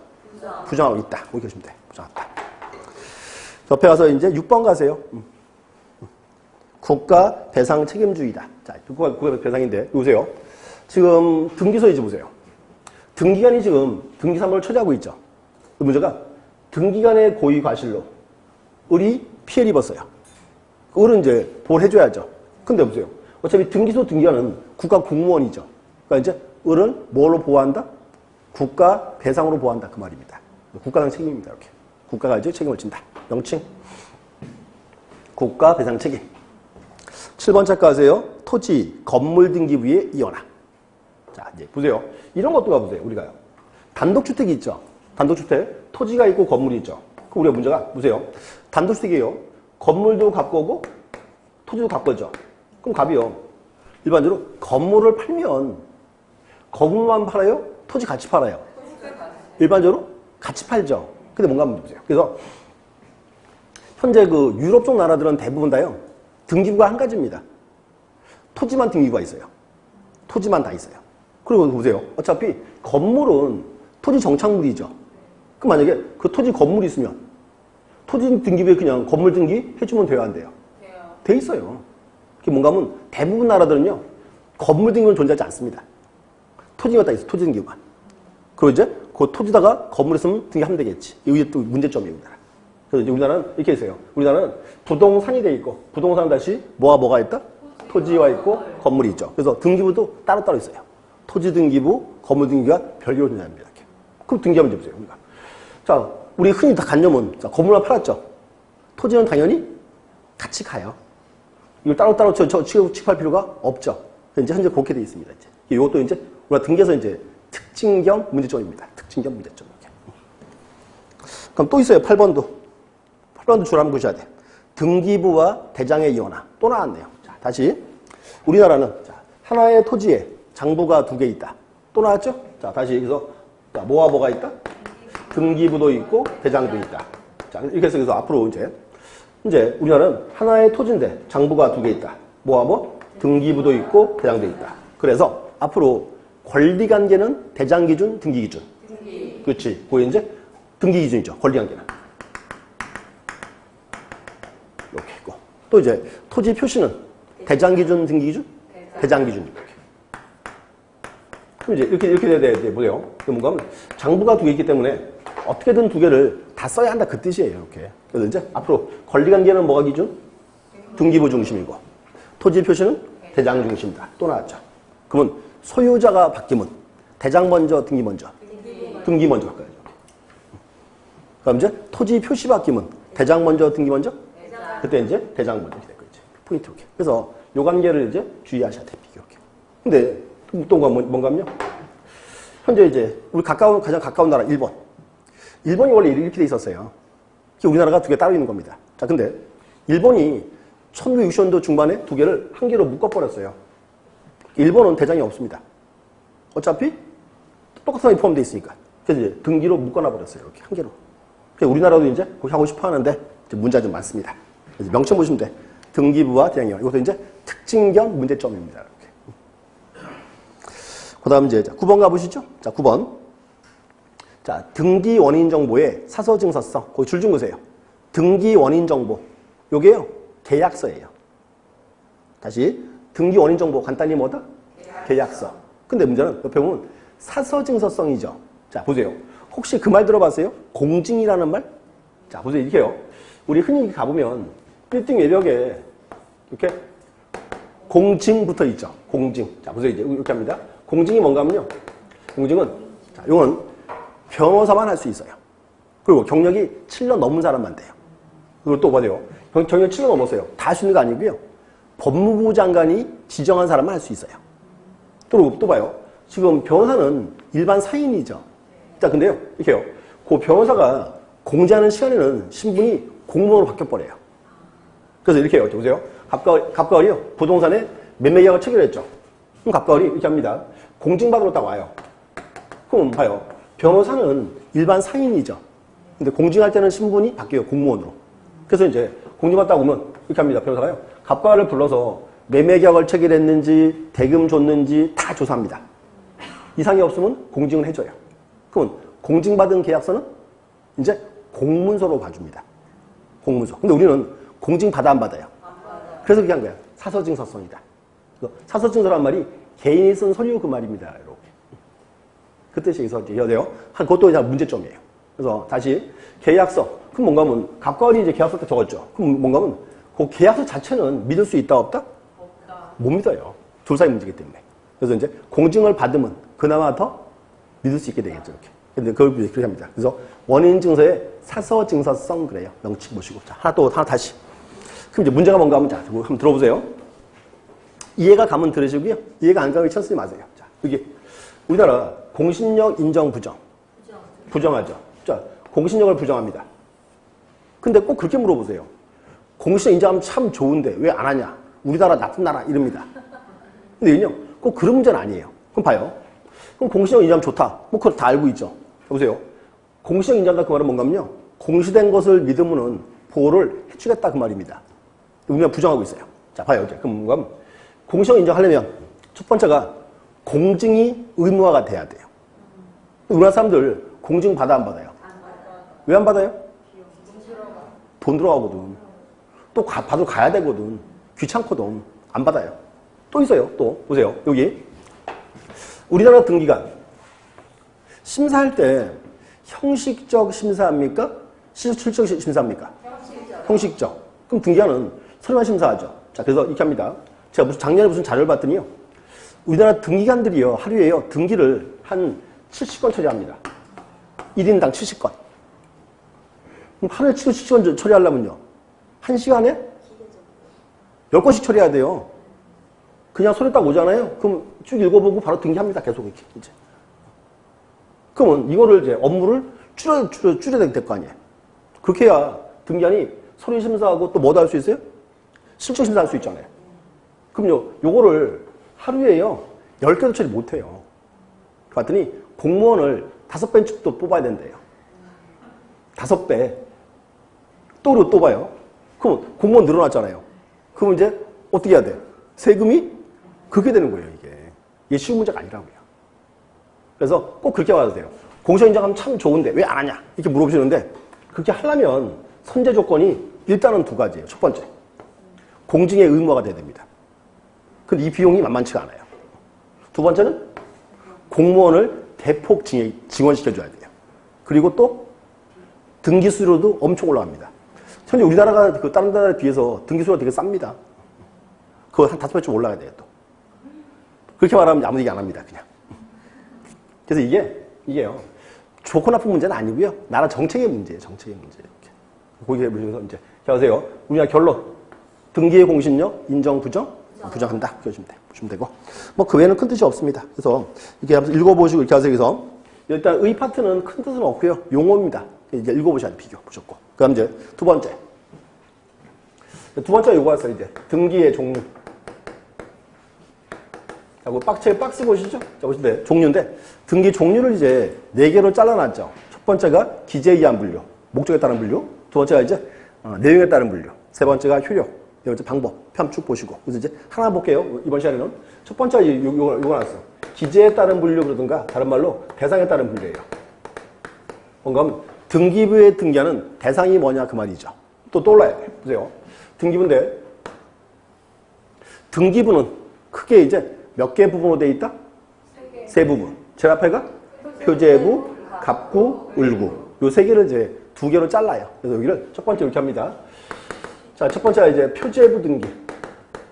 부정하고 있다. 이렇게 하시면 돼. 부정하다. 옆에 가서 이제 6번 가세요. 국가 배상 책임주의다. 자, 국가 배상인데 보세요. 지금 등기소 이제 보세요. 등기관이 지금 등기 사무를 처리하고 있죠. 그 문제가 등기관의 고의 과실로 을이 피해를 입었어요. 을은 이제 보호를 해줘야죠. 근데 보세요. 어차피 등기소 등기관은 국가 공무원이죠. 그러니까 이제 을은 뭘로 보호한다? 국가 배상으로 보호한다. 그 말입니다. 국가상 책임입니다. 이렇게. 국가가 이제 책임을 진다. 명칭. 국가 배상 책임. 7번 착각하세요. 토지, 건물 등기부의 이혼화. 자, 이제 보세요. 이런 것도 가보세요. 우리가요. 단독주택이 있죠. 단독주택. 토지가 있고 건물이 있죠. 그럼 우리가 문제가 보세요. 단독주택이에요. 건물도 갑거고 토지도 갑거죠. 그럼 갑이요. 일반적으로 건물을 팔면 건물만 팔아요? 토지 같이 팔아요? 일반적으로 같이 팔죠. 근데 뭔가 한번 보세요. 그래서 현재 그 유럽 쪽 나라들은 대부분 다요. 등기부가 한 가지입니다. 토지만 등기부가 있어요. 토지만 다 있어요. 그리고 보세요. 어차피 건물은 토지 정착물이죠. 그럼 만약에 그 토지 건물이 있으면 토지 등기부에 그냥 건물 등기 해주면 돼요, 안 돼요? 돼 있어요. 그게 뭔가 하면 대부분 나라들은요. 건물 등기부는 존재하지 않습니다. 토지가 다 있어. 토지 등기부만. 그리고 이제 그 토지다가 건물 있으면 등기하면 되겠지. 이게 또 문제점이에요, 우리나라. 그래서 이제 우리나라는 이렇게 있어요. 우리나라는 부동산이 돼 있고 부동산은 다시 뭐가 있다? 토지와 있고 건물이 있죠. 그래서 등기부도 따로따로 있어요. 토지 등기부, 건물 등기가 별개로 존재합니다. 이렇게. 그럼 등기하면 보세요. 우리가. 자, 우리 흔히 다 간념은 자, 건물만 팔았죠. 토지는 당연히 같이 가요. 이걸 따로따로 취급할 필요가 없죠. 이제 현재 그렇게 돼 있습니다. 이제. 이것도 이제 우리가 등기에서 이제 특징 겸 문제점입니다. 특징 겸 문제점. 이렇게. 그럼 또 있어요. 8번도. 8번도 줄 한번 보셔야 돼. 등기부와 대장의 이혼화. 또 나왔네요. 자, 다시. 우리나라는 자, 하나의 토지에 장부가 2개 있다. 또 나왔죠? 자, 다시 여기서 자, 뭐가 있다? 등기부도 있고 대장도 있다. 자, 이렇게 해서 그래서 앞으로 이제 우리나라는 하나의 토지인데 장부가 2개 있다. 등기부도 있고 대장도 있다. 그래서 앞으로 권리 관계는 대장 기준, 등기 기준. 그렇지. 그게 이제 등기 기준이죠. 권리 관계는. 이렇게 있고. 또 이제 토지 표시는 대장 기준, 등기 기준? 대장 기준. 이렇게. 그럼 이제 이렇게 돼야 보세요. 뭔가 하면 장부가 2개 있기 때문에 어떻게든 2개를 다 써야 한다. 그 뜻이에요. 이렇게. 그래서 이제 앞으로 권리 관계는 뭐가 기준? 등기부 중심이고. 토지 표시는 대장 중심이다. 또 나왔죠. 그러면 소유자가 바뀌면 대장 먼저, 등기 먼저. 등기 먼저 바꿔야죠. 그럼 이제 토지 표시 바뀌면 대장 먼저, 등기 먼저? 그때 이제 대장 먼저 이렇게 될 거지. 포인트 이렇게. 그래서 요 관계를 이제 주의하셔야 돼. 이렇게. 근데 또 뭔가요? 현재 이제 우리 가장 가까운 나라 일본. 일본이 원래 이렇게 돼 있었어요. 우리나라가 2개 따로 있는 겁니다. 자, 근데 일본이 1960년도 중반에 2개를 한 개로 묶어버렸어요. 일본은 대장이 없습니다. 어차피 똑같은 사람이 포함되어 있으니까. 그래서 이제 등기로 묶어놔버렸어요. 이렇게 한 개로. 그래서 우리나라도 이제 그렇게 하고 싶어 하는데 문제가 좀 많습니다. 그래서 명칭 보시면 돼. 등기부와 대장이요. 이것도 이제 특징 겸 문제점입니다. 이렇게. 그 다음 이제 9번 가보시죠. 자, 9번. 자, 등기 원인 정보의 사서 증서성. 거기 줄 좀 보세요. 등기 원인 정보. 요게요. 계약서예요. 다시. 등기 원인 정보 간단히 뭐다? 계약서. 근데 문제는 옆에 보면 사서 증서성이죠. 자, 보세요. 혹시 그 말 들어봤어요? 공증이라는 말? 자, 보세요. 이렇게요. 우리 흔히 가보면 빌딩 외벽에 이렇게 공증 붙어 있죠. 공증. 자, 보세요. 이제 이렇게 합니다. 공증이 뭔가 하면요. 공증은, 자, 이건 변호사만 할 수 있어요. 그리고 경력이 7년 넘은 사람만 돼요. 그리고 또 뭐예요? 경력이 7년 넘었어요. 다 할 수 있는 거 아니고요. 법무부 장관이 지정한 사람만 할 수 있어요. 또 봐요. 지금 변호사는 일반 사인이죠. 자, 근데요. 이렇게요. 그 변호사가 공지하는 시간에는 신분이 공무원으로 바뀌어버려요. 그래서 이렇게 해요. 보세요. 갑과을이요. 부동산에 매매 계약을 체결했죠. 그럼 갑과을이 이렇게 합니다. 공증받으러 딱 와요. 그럼 봐요. 변호사는 일반 상인이죠. 근데 공증할 때는 신분이 바뀌어요. 공무원으로. 그래서 이제 공증받다 오면 이렇게 합니다. 변호사가요. 갑과을을 불러서 매매계약을 체결했는지 대금 줬는지 다 조사합니다. 이상이 없으면 공증을 해줘요. 그러면 공증받은 계약서는 이제 공문서로 봐줍니다. 공문서. 근데 우리는 공증 받아 안 받아요? 그래서 그렇게 한 거야. 사서증서성이다. 사서증서란 말이 개인이 쓴 서류 그 말입니다. 이렇게. 그 뜻이 있어서 이해가 돼요. 그것도 이제 문제점이에요. 그래서 다시 계약서. 그럼 뭔가 하면 갑과을이 이제 계약서 때 적었죠. 그럼 뭔가 하면 그 계약서 자체는 믿을 수 있다 없다? 없다. 못 믿어요. 둘 사이 문제이기 때문에. 그래서 이제 공증을 받으면 그나마 더 믿을 수 있게 되겠죠. 이렇게. 근데 그걸 그렇게 합니다. 그래서 원인 증서의 사서 증서성 그래요. 명칭 보시고. 자, 하나 다시. 그럼 이제 문제가 뭔가 하면 자, 한번 들어보세요. 이해가 가면 들으시고요. 이해가 안 가면 쳐 쓰지 마세요. 자, 여기 우리나라 공신력 인정 부정. 부정하죠. 자, 공신력을 부정합니다. 근데 꼭 그렇게 물어보세요. 공신력 인정하면 참 좋은데 왜 안 하냐? 우리나라 나쁜 나라 이럽니다. 근데 이는요, 꼭 그런 문제는 아니에요. 그럼 봐요. 그럼 공신력 인정하면 좋다. 뭐 그거 다 알고 있죠. 보세요. 공신력 인정한다 그 말은 뭔가면요. 공시된 것을 믿으면은 보호를 해주겠다 그 말입니다. 우리가 부정하고 있어요. 자, 봐요. 그럼 뭔가 공신력 인정하려면 첫 번째가 공증이 의무화가 돼야 돼요. 우리나라 사람들 공증 받아 안 받아요? 왜 안 받아요? 돈 들어가거든. 또 받으러 가야 되거든. 귀찮거든. 안 받아요. 또 있어요. 또 보세요. 여기 우리나라 등기관 심사할 때 형식적 심사합니까? 실질적 심사합니까? 형식적. 그럼 등기관은 서류만 심사하죠. 자, 그래서 이렇게 합니다. 제가 작년에 무슨 자료를 봤더니요. 우리나라 등기관들이요. 하루에요. 등기를 한 70건 처리합니다. 1인당 70건. 그럼 하루에 70건 처리하려면요. 1시간에 10건씩 처리해야 돼요. 그냥 서류 딱 오잖아요. 그럼 쭉 읽어보고 바로 등기합니다. 계속 이렇게 이제. 그러면 이거를 이제 업무를 줄여야 될 거 아니에요. 그렇게 해야 등기관이 서류 심사하고 또 뭐도 할 수 있어요? 실적 심사할 수 있잖아요. 그럼요, 요거를 하루에요 10개도 처리 못 해요. 그랬더니 공무원을 5배씩도 뽑아야 된대요. 5배. 또 봐요. 그럼 공무원 늘어났잖아요. 그럼 이제 어떻게 해야 돼요? 세금이 그렇게 되는 거예요, 이게. 이게 쉬운 문제가 아니라고요. 그래서 꼭 그렇게 봐야 돼요. 공시력 인정하면 참 좋은데 왜 안 하냐? 이렇게 물어보시는데 그렇게 하려면 선제 조건이 일단은 두 가지예요. 첫 번째, 공증의 의무화가 돼야 됩니다. 근데 이 비용이 만만치가 않아요. 두 번째는 공무원을 대폭 증원시켜줘야 돼요. 그리고 또 등기 수수료도 엄청 올라갑니다. 현재 우리나라가 그 다른 나라에 비해서 등기 수수료가 되게 쌉니다. 그거 한 5배쯤 올라가야 돼요, 또. 그렇게 말하면 아무 얘기 안 합니다, 그냥. 그래서 이게요. 좋고 나쁜 문제는 아니고요. 나라 정책의 문제예요, 정책의 문제. 이렇게. 거기에 보시면서 이제, 자, 보세요. 우리나라 결론. 등기의 공신력, 인정, 부정? 부정한다. 보시면 되고. 뭐, 그 외에는 큰 뜻이 없습니다. 그래서, 이렇게 하면서 읽어보시고, 이렇게 하세요. 그래서, 일단, 의 파트는 큰 뜻은 없고요. 용어입니다. 이제 읽어보셔야 돼, 비교. 보셨고. 그 다음 이제, 두 번째. 두 번째 요거 왔어요, 이제. 등기의 종류. 자, 그 박스 보시죠? 자, 보시는데, 종류인데, 등기 종류를 이제 4개로 잘라놨죠. 첫 번째가 기재에 의한 분류, 목적에 따른 분류. 두 번째가 이제, 내용에 따른 분류. 세 번째가 효력. 네 번째 방법. 편 쭉 보시고. 그래서 이제 하나 볼게요. 이번 시간에는. 첫 번째, 요거 나왔어. 기재에 따른 분류 그러든가, 다른 말로 대상에 따른 분류예요. 뭔가 하면, 등기부에 등기하는 대상이 뭐냐 그 말이죠. 또 떠올라야 돼요. 보세요. 등기부인데, 등기부는 크게 이제 몇 개 부분으로 되어 있다? 세 부분. 제일 앞에가 표제부, 갑구, 을구. 요 세 개를 이제 2개로 잘라요. 그래서 여기를 첫 번째 이렇게 합니다. 자, 첫 번째가 이제 표제부 등기.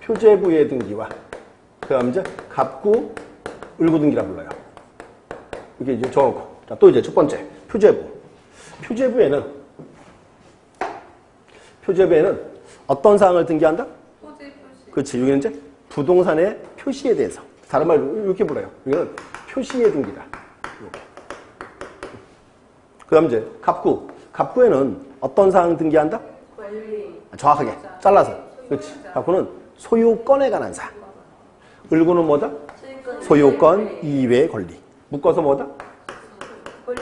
표제부의 등기와 그 다음 이제 갑구, 을구 등기라 불러요. 이게 이제 정하고. 자, 또 이제 첫 번째 표제부. 표제부에는 어떤 사항을 등기한다? 토지 표시. 그렇지. 여기는 이제 부동산의 표시에 대해서. 다른 말로 이렇게 불러요. 여기는 표시의 등기다. 그 다음 이제 갑구. 갑구에는 어떤 사항 등기한다? 권리. 정확하게 잘라서. 그렇지. 갑구는 소유권에 관한 사항. 을구는 뭐다? 소유권 이외의 권리. 묶어서 뭐다? 권리.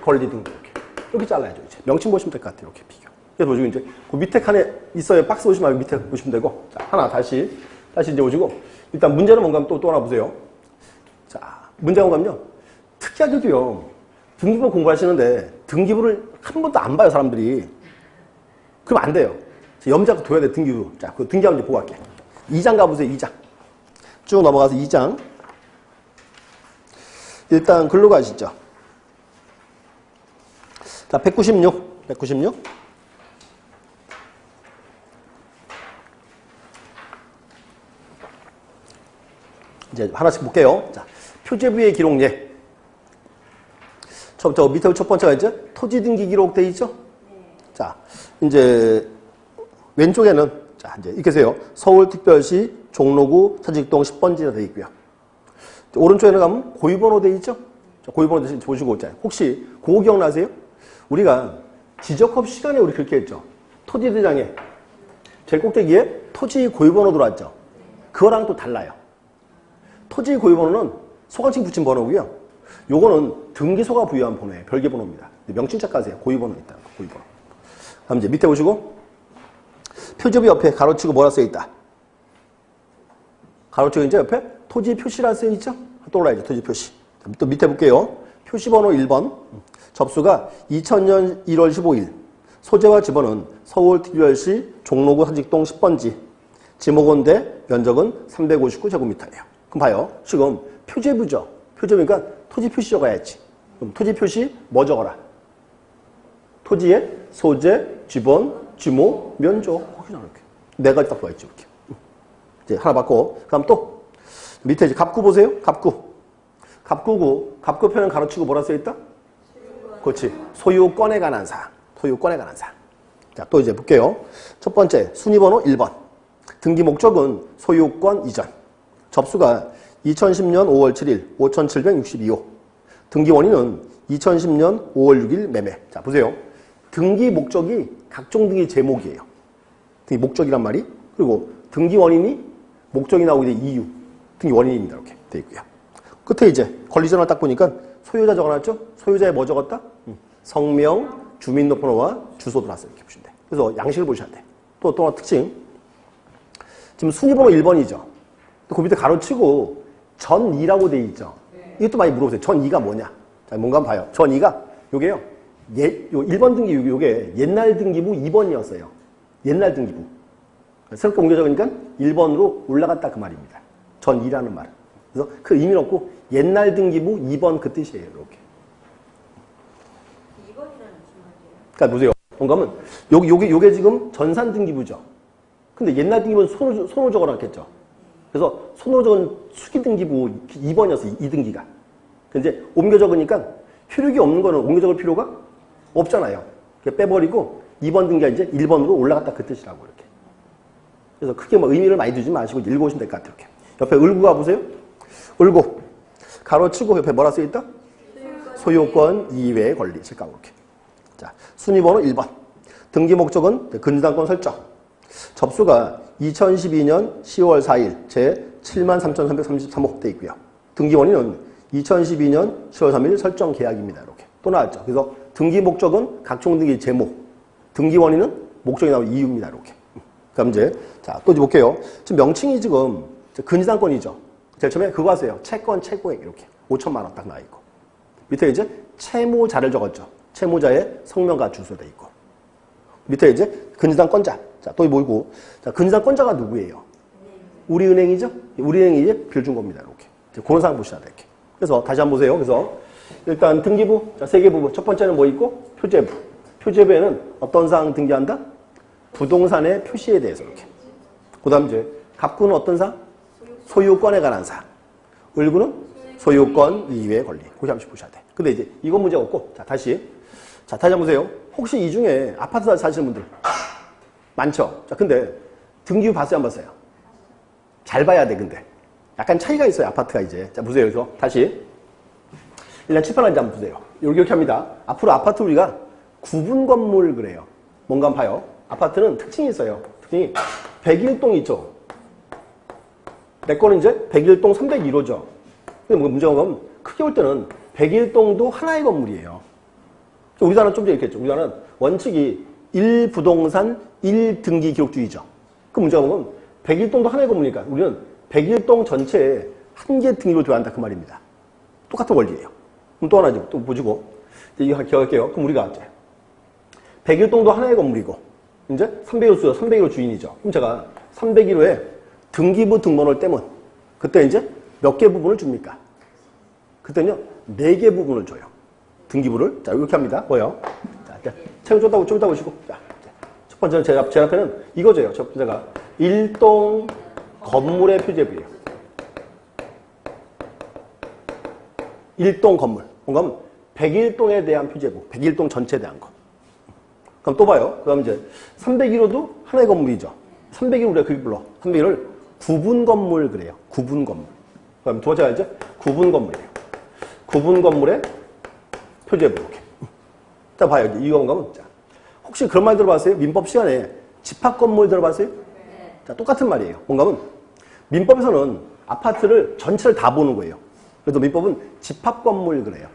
권리 등기. 이렇게 잘라야죠. 이제 명칭 보시면 될 것 같아요. 이렇게 비교. 그래서 보시고 이제 그 밑에 칸에 있어요. 박스 보시면 말고 밑에 보시면 되고. 자, 하나 다시 이제 오시고. 일단 문제는 뭔가 하면 또 하나 보세요. 자, 문제가 뭔가 하면요. 특이하게도요. 등기부 공부하시는데 등기부를 한 번도 안 봐요, 사람들이. 그럼 안 돼요. 염자가 둬야 돼, 등기부. 자, 그 등기하면 이제 보고 갈게. 2장 가보세요, 2장. 쭉 넘어가서 2장. 일단 글로 가시죠. 자, 196. 이제 하나씩 볼게요. 자, 표제부의 기록예. 저 밑에 첫 번째가 이제 토지 등기 기록 돼 있죠? 자, 이제 왼쪽에는 자, 이제 이렇게 세요. 서울특별시 종로구 사직동 10번지가 돼 있고요. 오른쪽에는 가면 고유번호 돼 있죠? 자, 고유번호 보시고 자, 혹시 그거 기억나세요? 우리가 지적법 시간에 우리 그렇게 했죠. 토지 대장에 제일 꼭대기에 토지 고유번호 들어왔죠. 그거랑 또 달라요. 토지 고유번호는 소관청 붙인 번호고요. 요거는 등기소가 부여한 번호예요. 별개 번호입니다. 명칭 착각하세요. 고유번호 있다는 거, 고유번호. 다음 이제 밑에 보시고 표제부 옆에 가로치고 뭐라 써 있다. 가로치고 이제 옆에 토지 표시라 써 있죠. 또 올라야죠. 토지 표시. 또 밑에 볼게요. 표시번호 1번. 접수가 2000년 1월 15일. 소재와 지번은 서울특별시 종로구 사직동 10번지. 지목원대 면적은 359제곱미터예요. 그럼 봐요. 지금 표제부죠. 표제부니까 토지 표시 적어야지. 그럼 토지 표시 뭐 적어라? 토지의 소재, 지번, 지목, 면적. 거기 나와 이렇게. 네 가지 딱 들어있지 이렇게. 이제 하나 받고. 그럼 또 밑에 이제 갑구 보세요. 갑구. 갑구고 갑구표는 가로치고 뭐라 써 있다? 그렇지. 소유권에 관한 사항. 소유권에 관한 사항. 자, 또 이제 볼게요. 첫 번째 순위번호 1번. 등기 목적은 소유권 이전. 접수가 2010년 5월 7일 5,762호. 등기 원인은 2010년 5월 6일 매매. 자, 보세요. 등기 목적이 각종 등기 제목이에요. 등기 목적이란 말이. 그리고 등기 원인이 목적이 나오게 된 이유. 등기 원인입니다. 이렇게 돼 있고요. 끝에 이제 권리전을 딱 보니까 소유자 적어놨죠? 소유자에 뭐 적었다? 성명, 주민등록번호와 주소 들어왔어요. 이렇게 보시면 돼. 그래서 양식을 보셔야 돼. 또 하나 특징. 지금 순위번호 1번이죠. 그 밑에 가로치고 전 2라고 돼 있죠. 이것도 많이 물어보세요. 전 2가 뭐냐? 자, 뭔가 한번 봐요. 전 2가 요게요. 요 1번 등기 요게 옛날 등기부 2번이었어요. 옛날 등기부. 새롭게 옮겨 적으니까 1번으로 올라갔다 그 말입니다. 전 2라는 말은. 그래서 그 의미는 없고 옛날 등기부 2번 그 뜻이에요. 이렇게. 2번이라는 무슨 말이에요? 그러니까 보세요. 뭔가 하면 요게 지금 전산 등기부죠. 근데 옛날 등기부는 손으로 적어놨겠죠. 그래서 손으로 적은 수기 등기부 2번이었어요. 2등기가. 근데 이제 옮겨 적으니까 효력이 없는 거는 옮겨 적을 필요가 없잖아요. 빼버리고 2번 등기가 이제 1번으로 올라갔다 그 뜻이라고 이렇게. 그래서 크게 뭐 의미를 많이 두지 마시고 읽어보시면 될 것 같아요. 이렇게. 옆에 을구 가보세요. 을구. 가로치고 옆에 뭐라 써있다? 소유권 이외의 권리. 잠깐 이렇게. 자, 순위번호 1번. 등기 목적은 근저당권 설정. 접수가 2012년 10월 4일 제 73,333호 돼 있고요. 등기 원인은 2012년 10월 3일 설정 계약입니다. 이렇게. 또 나왔죠. 그래서 등기 목적은 각종 등기 제목. 등기 원인은 목적이 나온 이유입니다. 이렇게. 그럼 이제 자, 또 이제 볼게요. 지금 명칭이 지금 근저당권이죠. 제일 처음에 그거 하세요. 채권 채고액 이렇게 5천만 원 딱 나와 있고. 밑에 이제 채무자를 적었죠. 채무자의 성명과 주소 돼 있고. 밑에 이제 근저당권자. 자, 또 뭐고? 자, 근저당권자가 누구예요? 우리은행이죠? 우리은행이 이제 빌 준 겁니다. 이렇게. 그런 상황 보셔야 돼. 이렇게. 그래서 다시 한번 보세요. 그래서 일단 등기부, 자, 세 개 부분. 첫 번째는 뭐 있고? 표제부. 표제부에는 어떤 사항 등기한다? 부동산의 표시에 대해서 이렇게. 그 다음 이제 갑구는 어떤 사항? 소유권에 관한 사항. 을구는 소유권 이외의 권리. 그거 잠시 보셔야 돼. 근데 이제 이건 문제 없고. 자, 다시. 자, 다시 한번 보세요. 혹시 이 중에 아파트 사시는 분들 많죠? 자, 근데 등기부 봤어요, 안 봤어요? 잘 봐야 돼, 근데. 약간 차이가 있어요, 아파트가 이제. 자, 보세요, 여기서. 다시. 일단 칠판한지 한번 보세요. 이렇게 합니다. 앞으로 아파트 우리가 구분 건물 그래요. 뭔가 한번 봐요. 아파트는 특징이 있어요. 특징이 101동 있죠? 내 거는 이제 101동 301호죠. 근데 뭐 문제가 뭐냐면 크게 볼 때는 101동도 하나의 건물이에요. 우리나라는 좀 전에 얘기했죠. 우리나라는 원칙이 1부동산 1등기 기록주의죠. 그 문제가 뭐냐면 101동도 하나의 건물이니까 우리는 101동 전체에 한 개 등기로 줘야 한다 그 말입니다. 똑같은 원리예요. 그럼 또 하나 또 보시고 이거 기억할게요. 그럼 우리가 이제 101동도 하나의 건물이고 이제 301호 수요. 301호 주인이죠. 그럼 제가 301호에 등기부 등본을 떼면 그때 이제 몇 개 부분을 줍니까? 그때는요 4개 부분을 줘요. 등기부를. 자 이렇게 합니다. 뭐요? 자, 책 좀 이따 보시고. 자, 첫 번째는 제 앞에는 이거죠. 제가 1동 건물의 표제부예요. 1동 건물. 뭔가 하면 101동에 대한 표제부. 101동 전체에 대한 거. 그럼 또 봐요. 그 다음 이제 301호도 하나의 건물이죠. 301호 우리가 그렇게 불러. 301호를 구분 건물 그래요. 구분 건물. 그 다음 두 번째가 이제 구분 건물이에요. 구분 건물의 표제부. 이렇게. 자, 봐요. 이거 뭔가 하면. 자, 혹시 그런 말 들어봤어요? 민법 시간에 집합 건물 들어봤어요? 네. 자, 똑같은 말이에요. 뭔가 하면 민법에서는 아파트를 전체를 다 보는 거예요. 그래서 민법은 집합 건물 그래요.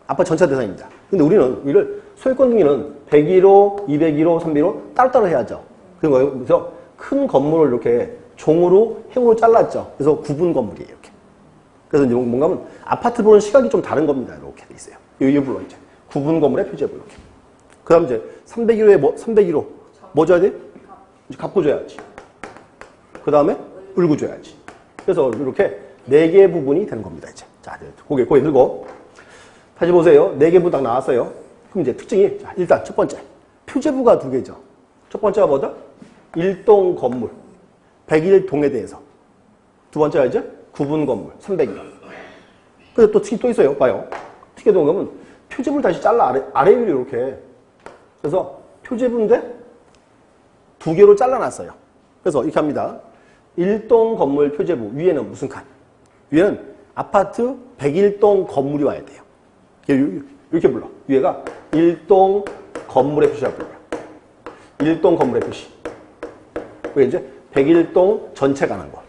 아파트 전체 대상입니다. 근데 우리는 이를 소유권 등기는 101호, 201호, 301호 따로따로 해야죠. 그래서 큰 건물을 이렇게 종으로 행으로 잘랐죠. 그래서 구분 건물이에요. 이렇게. 그래서 이제 뭔가 하면 아파트 보는 시각이 좀 다른 겁니다. 이렇게 돼 있어요. 일부러 이제 구분 건물의 표제부 이렇게. 그다음 이제 301호에 301호 뭐 줘야 돼? 이제 값고 줘야지. 그다음에 을구 줘야지. 그래서 이렇게 4개 부분이 되는 겁니다. 이제 자, 고개 들고 다시 보세요. 4개 부분 딱 나왔어요. 그럼 이제 특징이 자, 일단 첫 번째 표제부가 2개죠. 첫 번째가 뭐다? 1동 건물 101동에 대해서. 두 번째가 이제 구분 건물 301호. 그래서 또 특이 또 있어요. 봐요. 특이한 경우는 표제부를 다시 잘라 아래 위로 이렇게. 그래서 표제부인데 2개로 잘라놨어요. 그래서 이렇게 합니다. 1동 건물 표제부 위에는 무슨 칸? 위에는 아파트 101동 건물이 와야 돼요. 이렇게 불러. 위에가 1동 건물의 표시라 불러요. 1동 건물의 표시. 그게 이제 101동 전체가 난 거.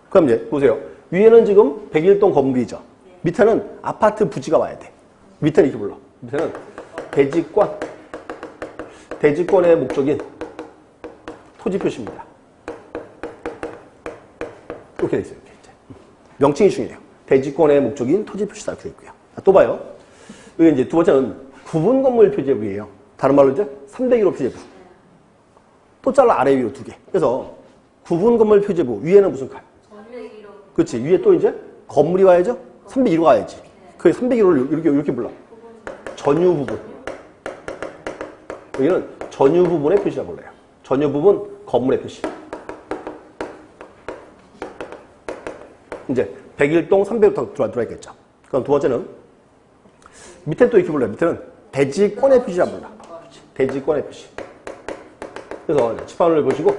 그럼 이제 보세요. 위에는 지금 101동 건물이죠. 밑에는 아파트 부지가 와야 돼. 밑에는 이렇게 불러. 밑에는 대지권의 목적인 토지 표시입니다. 이렇게 돼 있어요. 이렇게 이제. 명칭이 중요해요. 대지권의 목적인 토지 표시다 이렇게 돼 있고요. 또 봐요. 여기 이제 두 번째는 구분 건물 표제부예요. 다른 말로 이제 301호 표제부. 또 잘라 아래 위로 2개. 그래서 구분 건물 표제부 위에는 무슨 칼? 301호. 그렇지. 위에 또 이제 건물이 와야죠. 301호 가야지. 그 301호를 이렇게 불러. 전유 부분. 여기는 전유 부분의 표시라 불러요. 전유 부분 건물의 표시. 이제 101동 301호 들어와 있겠죠. 그럼 두 번째는 밑에 또 이렇게 불러요. 밑에는 대지권의 표시라 불러. 대지권의 표시. 그래서 칠판을 보시고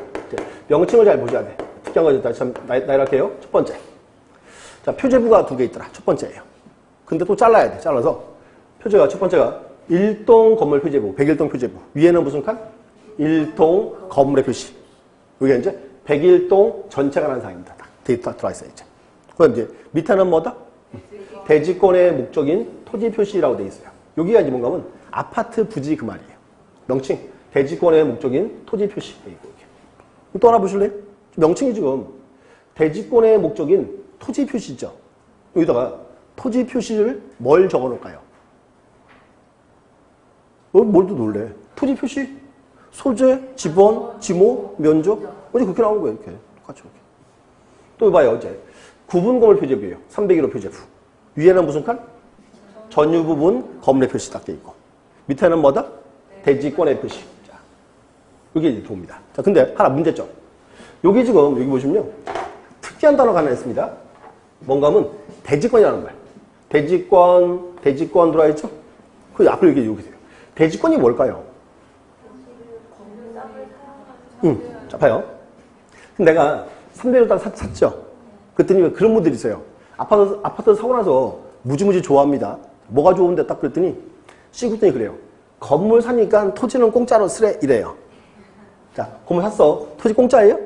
명칭을 잘 보셔야 돼. 특이한 거 다시 나열할게요. 첫 번째. 자, 표제부가 2개 있더라. 첫 번째예요. 근데 또 잘라야 돼. 잘라서 표제가 첫 번째가 1동 건물 표제부, 101동 표제부. 위에는 무슨 칸? 1동 건물의 표시. 여기 이제 101동 전체가 라는 사항입니다. 데이터 들어와 있어요, 이제. 그럼 이제 밑에는 뭐다? 대지권의 목적인 토지 표시라고 되어 있어요. 여기가 이제 뭔가 하면 아파트 부지 그 말이에요. 명칭. 대지권의 목적인 토지 표시. 또 하나 보실래요? 명칭이 지금 대지권의 목적인 토지 표시죠. 여기다가 토지 표시를 뭘 적어 놓을까요? 뭘도 놀래. 토지 표시, 소재, 지번, 지모, 면적. 어제 그렇게 나온 거예요. 이렇게. 똑같이 이렇게. 또 봐요. 이제 구분 건물 표제부예요. 301호 표제부. 위에는 무슨 칸? 전유 부분 건물의 표시 딱 돼 있고. 밑에는 뭐다? 대지권의 표시. 자, 이게 이제 들어옵니다. 자, 근데 하나 문제점. 여기 지금 여기 보시면요. 특이한 단어가 하나 있습니다. 뭔가 하면 대지권이라는 말. 대지권 들어와 있죠? 그 앞으로 여기 돼요. 대지권이 뭘까요? 자, 봐요. 내가 300을 딱 샀죠? 그랬더니 왜 그런 분들이 있어요. 아파트 사고 나서 무지무지 좋아합니다. 뭐가 좋은데 딱 그랬더니 시구더니 그래요. 건물 사니까 토지는 공짜로 쓰래 이래요. 자, 건물 샀어. 토지 공짜예요?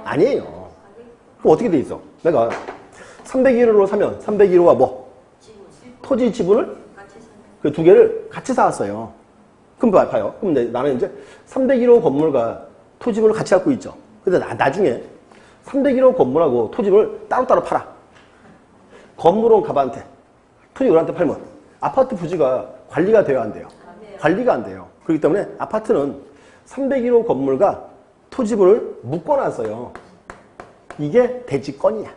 아니에요. 그럼 어떻게 돼 있어? 내가 301호로 사면 301호가 뭐? 토지 지분을 같이 사는 그 두 개를 같이 사왔어요. 그럼 봐요. 그럼 나는 이제 301호 건물과 토지분을 같이 갖고 있죠. 근데 나중에 301호 건물하고 토지분을 따로따로 팔아. 건물은 가반한테, 토지 우리한테 팔면 아파트 부지가 관리가 돼야 안 돼요. 관리가 안 돼요. 그렇기 때문에 아파트는 301호 건물과 토지분을 묶어놨어요. 이게 대지권이야.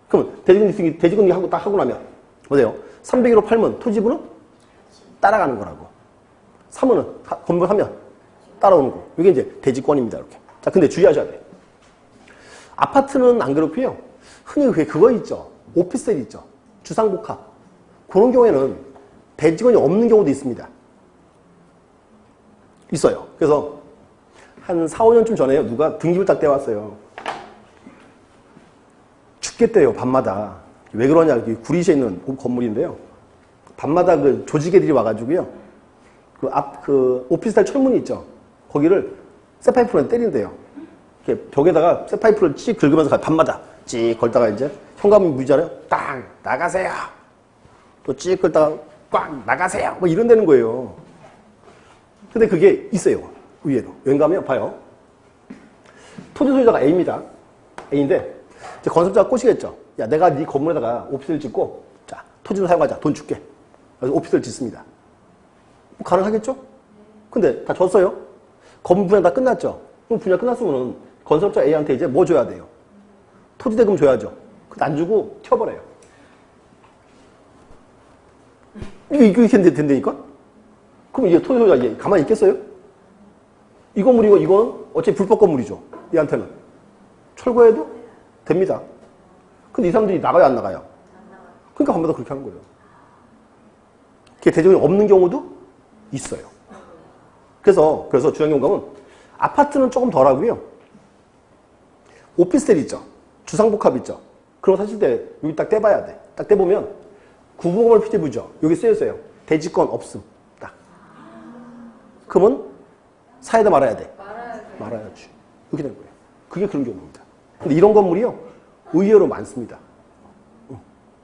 그럼 대지권 하고 딱 하고 나면 보세요. 301호 팔면 토지분은 따라가는 거라고. 사면은 건물 하면 따라오는 거. 이게 이제 대지권입니다. 이렇게. 자, 근데 주의하셔야 돼. 아파트는 안 그렇고요. 흔히 그거 있죠. 오피스텔 있죠. 주상복합. 그런 경우에는 대지권이 없는 경우도 있습니다. 있어요. 그래서 한 4, 5년쯤 전에요. 누가 등기부를 딱 떼왔어요. 죽겠대요. 밤마다. 왜 그러냐. 구리시에 있는 건물인데요. 밤마다 그 조직애들이 와가지고요. 그 오피스텔 철문이 있죠. 거기를 쇠파이프로 때린대요. 이렇게 벽에다가 쇠파이프를 찍 긁으면서 밤마다 찍 걸다가 이제 현관문 무지잖아요. 딱 나가세요. 또 찍 걸다가 꽉 나가세요. 뭐 이런다는 거예요. 근데 그게 있어요. 의외로. 왠가하면 봐요. 토지 소유자가 A입니다. A인데 이제 건설자가 꼬시겠죠. 야, 내가 네 건물에다가 오피스를 짓고 자, 토지로 사용하자. 돈 줄게. 그래서 오피스를 짓습니다. 뭐 가능하겠죠? 근데 다 줬어요. 건물 분양 다 끝났죠. 그럼 분양 끝났으면 건설자 A한테 이제 뭐 줘야 돼요? 토지 대금 줘야죠. 그거 안 주고 튀어버려요. 이게 된다니까? 그럼 이게 토지 소유자 이게 가만히 있겠어요? 이 건물이고 이건 어차피 불법 건물이죠. 얘한테는. 철거해도 됩니다. 근데 이 사람들이 나가요, 안 나가요? 그러니까 밤마다 그렇게 하는 거예요. 그게 대적이 없는 경우도 있어요. 그래서 중앙경감은 아파트는 조금 덜 하고요. 오피스텔 있죠. 주상복합 있죠. 그런 거 사실 때 여기 딱 떼봐야 돼. 딱 떼보면 구분건물 피제부죠. 여기 쓰여있어요. 대지권 없음. 딱. 그러면 사야돼 말아야 돼? 말아야지. 이렇게 된 거예요. 그게 그런 경우입니다. 근데 이런 건물이요. 의외로 많습니다.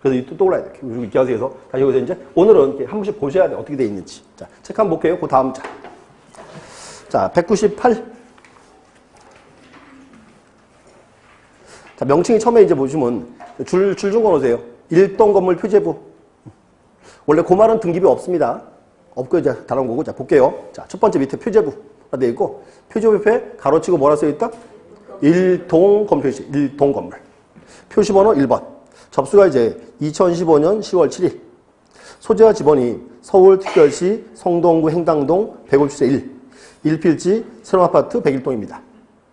그래서 또 떠올라야 돼. 그리고 기하세에서 다시 여기서 이제 오늘은 한 번씩 보셔야 돼. 어떻게 돼 있는지. 자, 체크 한번 볼게요. 그 다음 자. 자, 198. 자, 명칭이 처음에 이제 보시면 줄 좀 걸어주세요. 일동 건물 표제부. 원래 그 말은 등기비 없습니다. 없고 이제 다른 거고. 자, 볼게요. 자, 첫 번째 밑에 표제부가 되어 있고, 표제부 옆에 가로치고 뭐라 써 있다? 일동 건물 표시. 일동 건물. 표시번호 1번. 접수가 이제 2015년 10월 7일. 소재와 지번이 서울특별시 성동구 행당동 157세 1. 1필지 새로운 아파트 101동입니다.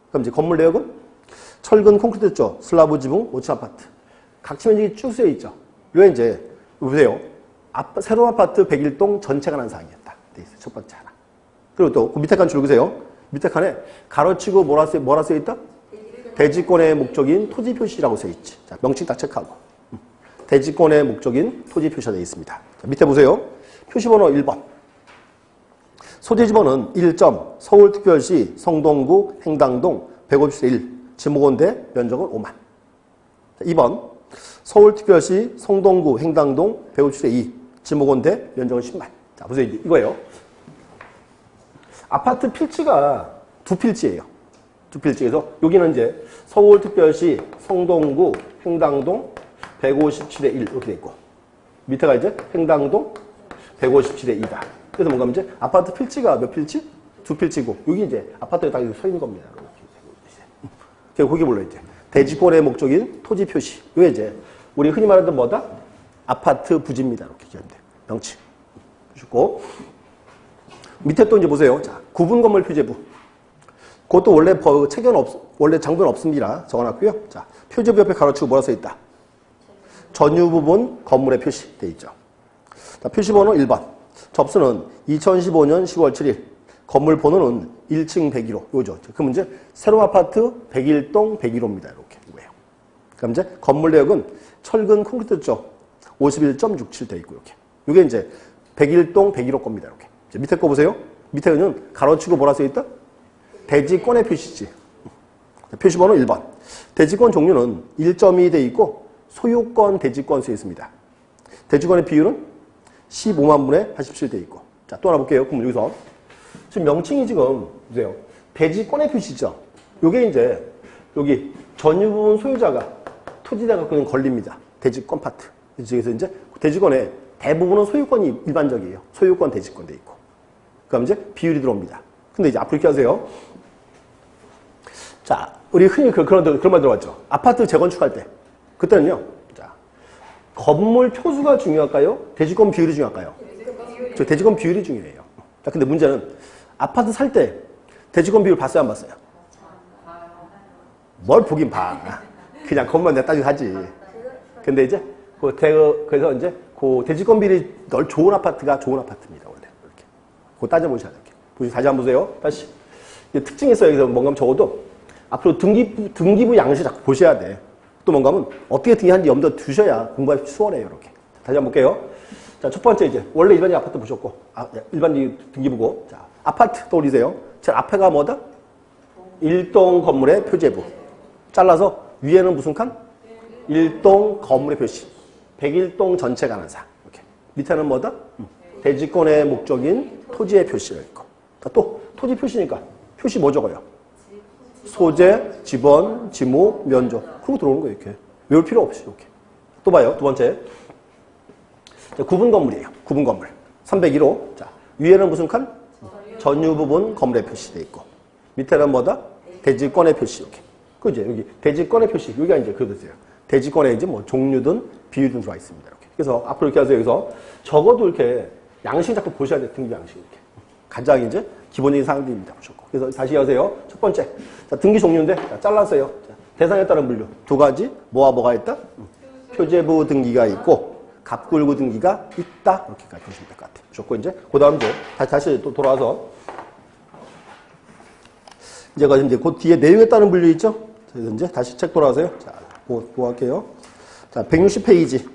그럼 이제 건물 내역은 철근 콘크리트 쪽 슬라브 지붕 5층 아파트. 각지 면적이 쭉 쓰여 있죠. 이거 이제 보세요. 새로운 아파트 101동 전체가 난 사항이었다. 돼 있어요. 첫 번째 하나. 그리고 또 그 밑에 칸 줄 보세요. 밑에 칸에 가로치고 뭐라 써 있다? 대지권의 목적인 토지 표시라고 써 있지. 자, 명칭 딱 체크하고. 대지권의 목적인 토지 표시가 되어 있습니다. 자, 밑에 보세요. 표시번호 1번. 소재 지번은 1점 서울특별시 성동구 행당동 150세 1. 지목원대 면적은 5만. 자, 2번. 서울특별시 성동구 행당동 150세 2. 지목원대 면적은 10만. 자, 보세요. 이거예요. 아파트 필지가 두 필지예요. 두 필지에서 여기는 이제 서울특별시 성동구 행당동 157에 1 이렇게 돼 있고 밑에가 이제 행당동 157에 2다. 그래서 뭔가 이제 아파트 필지가 몇 필지? 두 필지고 여기 이제 아파트에 딱 서 있는 겁니다. 그리고 거기 몰라 이제 대지권의 목적인 토지 표시. 이게 이제 우리 흔히 말하는 뭐다? 아파트 부지입니다. 이렇게 기억하면 돼요. 명칭. 주고 밑에 또 이제 보세요. 자, 구분 건물 표제부. 그것도 원래 원래 장부는 없습니다. 적어놨고요. 자, 표제부 옆에 가로치고 뭐라 써 있다? 전유 부분 건물의 표시되어 있죠. 자, 표시번호 1번. 접수는 2015년 10월 7일. 건물 번호는 1층 101호. 요죠. 그럼 이제 새로운 아파트 101동 101호입니다. 이렇게 이거예요. 그럼 이제 건물 내역은 철근 콘크리트 쪽 51.67 되어 있고 이렇게. 이게 이제 101동 101호 겁니다. 이렇게. 이제 밑에 거 보세요. 밑에는 가로치고 뭐라 써 있다? 대지권의 표시지. 표시번호 1번. 대지권 종류는 1점이 돼 있고 소유권 대지권 쓰여 있습니다. 대지권의 비율은 15만 분의 87 돼 있고. 자, 또 하나 볼게요. 그럼 여기서 지금 명칭이 지금 보세요. 대지권의 표시죠. 요게 이제 여기 전유 부분 소유자가 토지에다 갖고 있는 권리입니다. 대지권 파트. 그래서 이제 대지권의 대부분은 소유권이 일반적이에요. 소유권 대지권 돼 있고. 그럼 이제 비율이 들어옵니다. 근데 이제 앞으로 이렇게 하세요. 자, 우리 흔히 그런 말 들어봤죠. 아파트 재건축할 때. 그때는요. 자, 건물 표수가 중요할까요? 대지권 비율이 중요할까요? 저 대지권 비율이 중요해요. 자, 근데 문제는 아파트 살 때 대지권 비율 봤어요, 안 봤어요? 뭘 보긴 봐. 그냥 건물 내가 따지고 하지. 근데 이제 그래서 이제 그 대지권 비율이 좋은 아파트가 좋은 아파트입니다, 원래. 이렇게. 그거 따져보셔야 돼요. 다시 한번 보세요. 다시. 특징이 있어요. 여기서 뭔가 하면 적어도 앞으로 등기부 양식 자꾸 보셔야 돼. 또 뭔가 하면 어떻게 등기하는지 염두에 두셔야 공부하기 수월해요, 이렇게. 다시 한번 볼게요. 자, 첫 번째 이제 원래 일반적인 아파트 보셨고, 일반적인 등기부고. 자, 아파트 떠올리세요. 제 앞에가 뭐다? 1동 건물의 표제부. 잘라서 위에는 무슨 칸? 1동 건물의 표시. 101동 전체 관한사. 이렇게. 밑에는 뭐다? 대지권의 목적인 토지의 표시가 있고. 또 토지 표시니까 표시 뭐 적어요? 소재, 지번, 지목, 면적. 그러고 들어오는 거예요, 이렇게. 외울 필요 없이 이렇게. 또 봐요. 두 번째. 자, 구분 건물이에요. 구분 건물. 301호. 자, 위에는 무슨 칸? 전유 부분 건물의 표시돼 있고. 밑에는 뭐다? 대지권의 표시. 이렇게. 그죠? 여기 대지권의 표시. 여기가 이제 그거세요. 대지권에 이제 뭐 종류든 비율든 들어와 있습니다. 이렇게. 그래서 앞으로 이렇게 하세요. 여기서 적어도 이렇게 양식 자꾸 보셔야 돼요. 등기 양식 이렇게. 가장 이제 기본적인 사항들입니다. 보셨고. 그래서 다시 하세요. 첫 번째. 자, 등기 종류인데 자, 잘랐어요. 자, 대상에 따른 분류. 두 가지. 뭐가 있다? 표제부 등기가 있고 갑굴구 등기가 있다. 이렇게까지 보시면 될 것 같아요. 보셨고 이제 그다음 이제 다시 또 돌아와서 이제 그 뒤에 내용에 따른 분류 있죠? 그래서 이제 다시 책 돌아와서요. 자, 뭐 할게요. 자, 160페이지.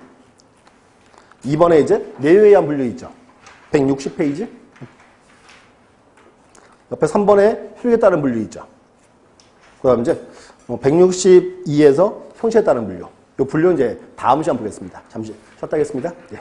이번에 이제 내용에 의한 분류 있죠. 160페이지. 옆에 3번에 효력에 따른 분류 있죠. 그 다음 이제 162에서 형식에 따른 분류. 이 분류는 이제 다음 시간 보겠습니다. 잠시 쉬었다 하겠습니다. 예.